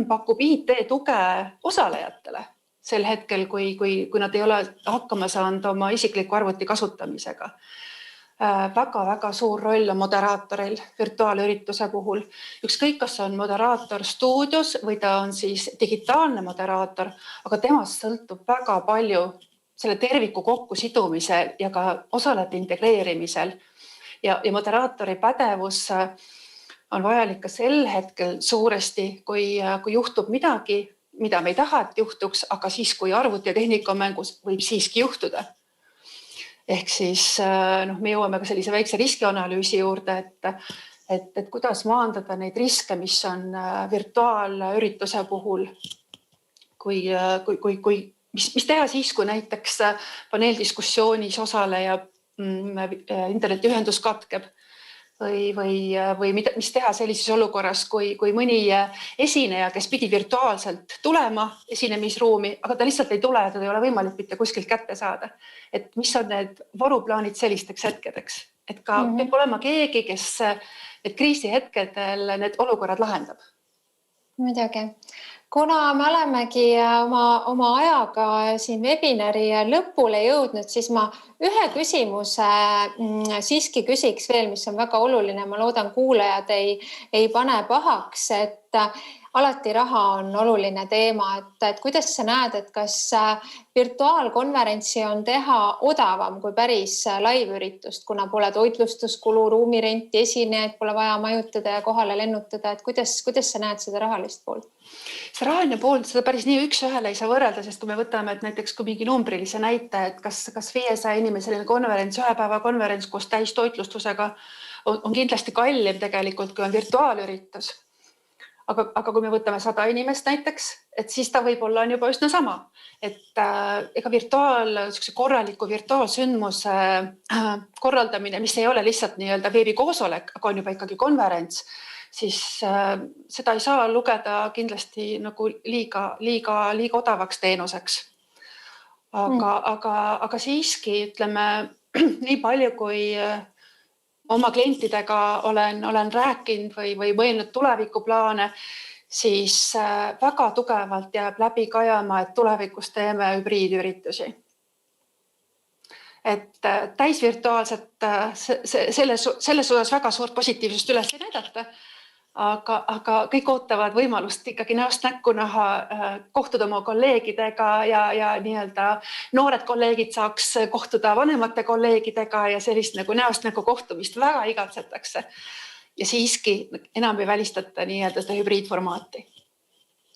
pakub IT-tuge osalejatele sel hetkel, kui nad ei ole hakkama saanud oma isikliku arvuti kasutamisega. Väga-väga suur roll on moderaatoril virtuaalürituse puhul. Ükskõik, kas on moderaator stuudios või ta on siis digitaalne moderaator, aga temast sõltub väga palju selle terviku kokkusidumisel ja ka osalejate integreerimisel. Ja moderaatori pädevus on vajalik ka sel hetkel suuresti, kui juhtub midagi, mida me ei taha, et juhtuks, aga siis, kui arvuti ja tehnika on mängus, võib siiski juhtuda. Ehk siis me jõuame ka sellise väikse riskianalüüsi juurde, et kuidas maandada neid riske, mis on virtuaalürituse puhul, mis teha siis, kui näiteks paneeldiskussioonis osaleja internetiühendus katkeb või mis teha sellises olukorras, kui mõni esineja, kes pidi virtuaalselt tulema esinemisruumi, aga ta lihtsalt ei tule, ta ei ole võimalik mitte kuskilt kätte saada. Et mis on need varuplaanid sellisteks hetkedeks? Et ka peab olema keegi, kes need kriisihetkedel need olukorrad lahendab. Muidugi. Kuna me olemegi oma ajaga siin webinari lõpule jõudnud, siis ma ühe küsimuse siiski küsiks veel, mis on väga oluline. Ma loodan, kuulajad ei pane pahaks, et alati raha on oluline teema, et kuidas sa näed, et kas virtuaalkonverentsi on teha odavam kui päris live-üritust, kuna pole toitlustuskulu, ruumirenti, esinejaid pole vaja majutada ja kohale lennutada, et kuidas sa näed seda rahalist poolt? See rahaline pool, seda päris nii üks ühele ei saa võrrelda, sest kui me võtame, et näiteks kui mingi numbrilise näite, et kas 500 inimeseline konverents, ühe päeva konverents koos täistoitlustusega on kindlasti kallim tegelikult, kui on virtuaalüritus. Aga kui me võtame 100 inimest näiteks, et siis ta võib-olla on juba üsna sama. Et ega korraliku virtuaalsündmuse korraldamine, mis ei ole lihtsalt nii-öelda veebikoosolek, aga on juba ikkagi konverents, siis seda ei saa lugeda kindlasti nagu liiga odavaks teenuseks. Aga siiski, ütleme, nii palju kui oma klientidega olen rääkinud või mõelnud tulevikuplaane, siis väga tugevalt jääb läbi kajama, et tulevikus teeme hübriidüritusi. Et täisvirtuaalselt selles osas väga suurt positiivsust üles ei näidata, aga kõik ootavad võimalust ikkagi näost näkku näha, kohtuda oma kolleegidega ja nii-öelda noored kolleegid saaks kohtuda vanemate kolleegidega ja sellist nagu näost näkku kohtumist väga igatsetakse. Ja siiski enam ei välistata nii-öelda seda hübriidformaati.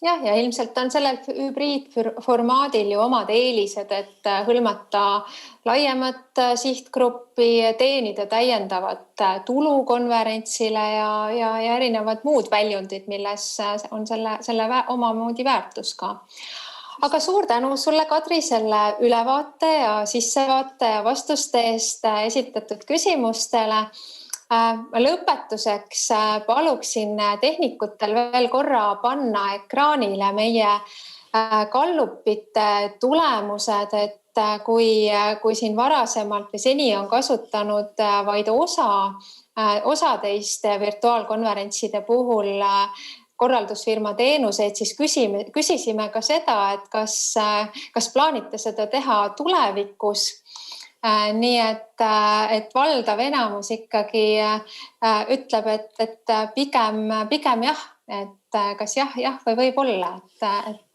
Ja ilmselt on sellel hübriidformaadil ju omad eelised, et hõlmata laiemat sihtgruppi, teenida täiendavat tulu konverentsile ja erinevad muud väljundid, milles on selle omamoodi väärtus ka. Aga suur tänu sulle, Kadri, selle ülevaate ja sissevaate ja vastuste eest esitatud küsimustele. Lõpetuseks paluksin tehnikutel veel korra panna ekraanile meie Gallupite tulemused, et kui siin varasemalt või seni on kasutanud vaid osa teist virtuaalkonverentside puhul korraldusfirma teenuseid, siis küsisime ka seda, et kas plaanite seda teha tulevikus. Nii et valdav enamus ikkagi ütleb, et pigem jah, et kas jah või võib olla,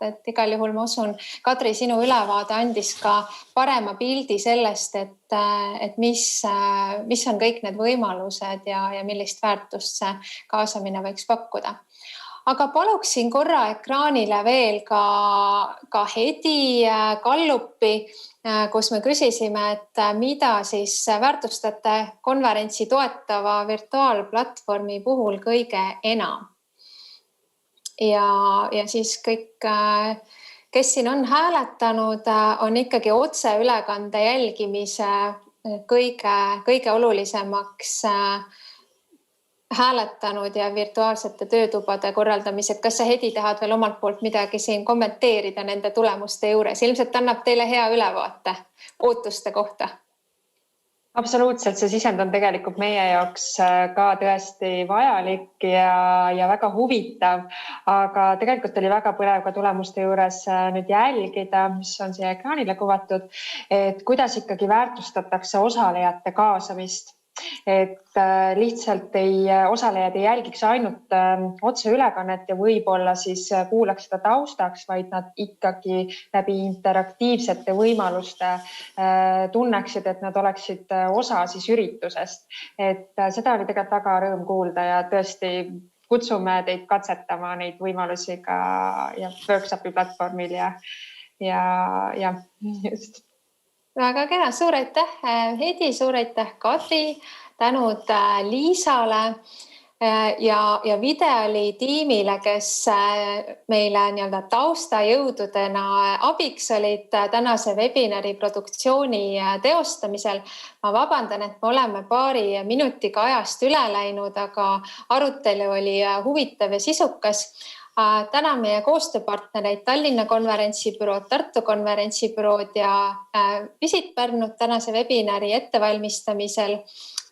et igal juhul ma usun, Kadri, sinu ülevaade andis ka parema pildi sellest, et mis on kõik need võimalused ja millist väärtust see kaasamine võiks pakkuda. Aga paluksin korra ekraanile veel ka Hedi Gallupi kus me küsisime, et mida siis väärtustate konverentsi toetava virtuaalplatvormi puhul kõige enam. Ja siis kõik, kes siin on hääletanud, on ikkagi otseülekande jälgimise kõige olulisemaks hääletanud ja virtuaalsete töötubade korraldamised. Kas sa, Hedi, tahad veel omalt poolt midagi siin kommenteerida nende tulemuste juures? Ilmselt annab teile hea ülevaate ootuste kohta. Absoluutselt, see sisend on tegelikult meie jaoks ka tõesti vajalik ja väga huvitav, aga tegelikult oli väga põnev ka tulemuste juures nüüd jälgida, mis on siia ekraanile kuvatud, et kuidas ikkagi väärtustatakse osalejate kaasamist. Et lihtsalt osalejad ei jälgiks ainult otseülekannet ja võib-olla siis kuulaks seda taustaks, vaid nad ikkagi läbi interaktiivsete võimaluste tunneksid, et nad oleksid osa siis üritusest. Et seda oli tegelikult väga rõõm kuulda ja tõesti kutsume teid katsetama neid võimalusi ka workshopi platvormil ja just. Väga kena, suur aitäh Hedi, suur aitäh Kadri, tänud Liisale ja Videoli tiimile, kes meile nii-öelda taustajõududena abiks olid tänase webinari produktsiooni teostamisel. Ma vabandan, et me oleme paari minutiga ajast üle läinud, aga arutelu oli huvitav ja sisukas. Tänan meie koostööpartnereid Tallinna konverentsibürood, Tartu konverentsibürood ja Visit Pärnut tänase webinari ettevalmistamisel.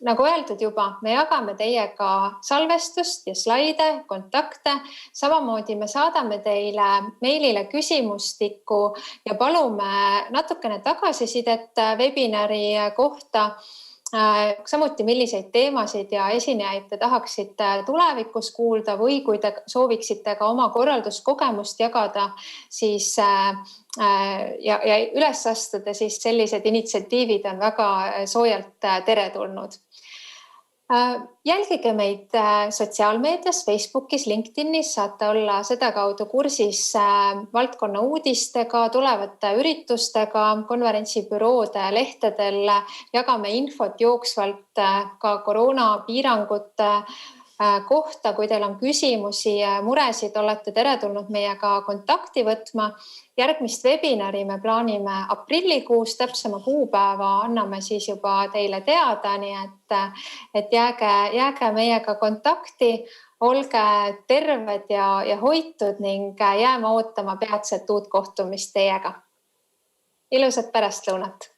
Nagu öeldud juba, me jagame teiega salvestust ja slaide, kontakte. Samamoodi me saadame teile meilile küsimustiku ja palume natukene tagasisidet webinari kohta. Samuti milliseid teemasid ja esinejaid te tahaksite tulevikus kuulda või kui te sooviksite ka oma korralduskogemust jagada, siis ja üles astuda, siis sellised initsiatiivid on väga soojalt teretulnud. Jälgige meid sotsiaalmeedias, Facebookis, LinkedInis, saate olla seda kaudu kursis valdkonna uudistega, tulevate üritustega, konverentsibüroode lehtedel, jagame infot jooksvalt ka koroonapiirangute kohta. Kui teil on küsimusi ja muresid, olete teretulnud meiega kontakti võtma. Järgmist webinari me plaanime aprillikuus, täpsema kuupäeva anname siis juba teile teada, nii et jääge meiega kontakti, olge terved ja hoitud ning jääme ootama peatset uut kohtumist teiega. Ilusat pärastlõunat!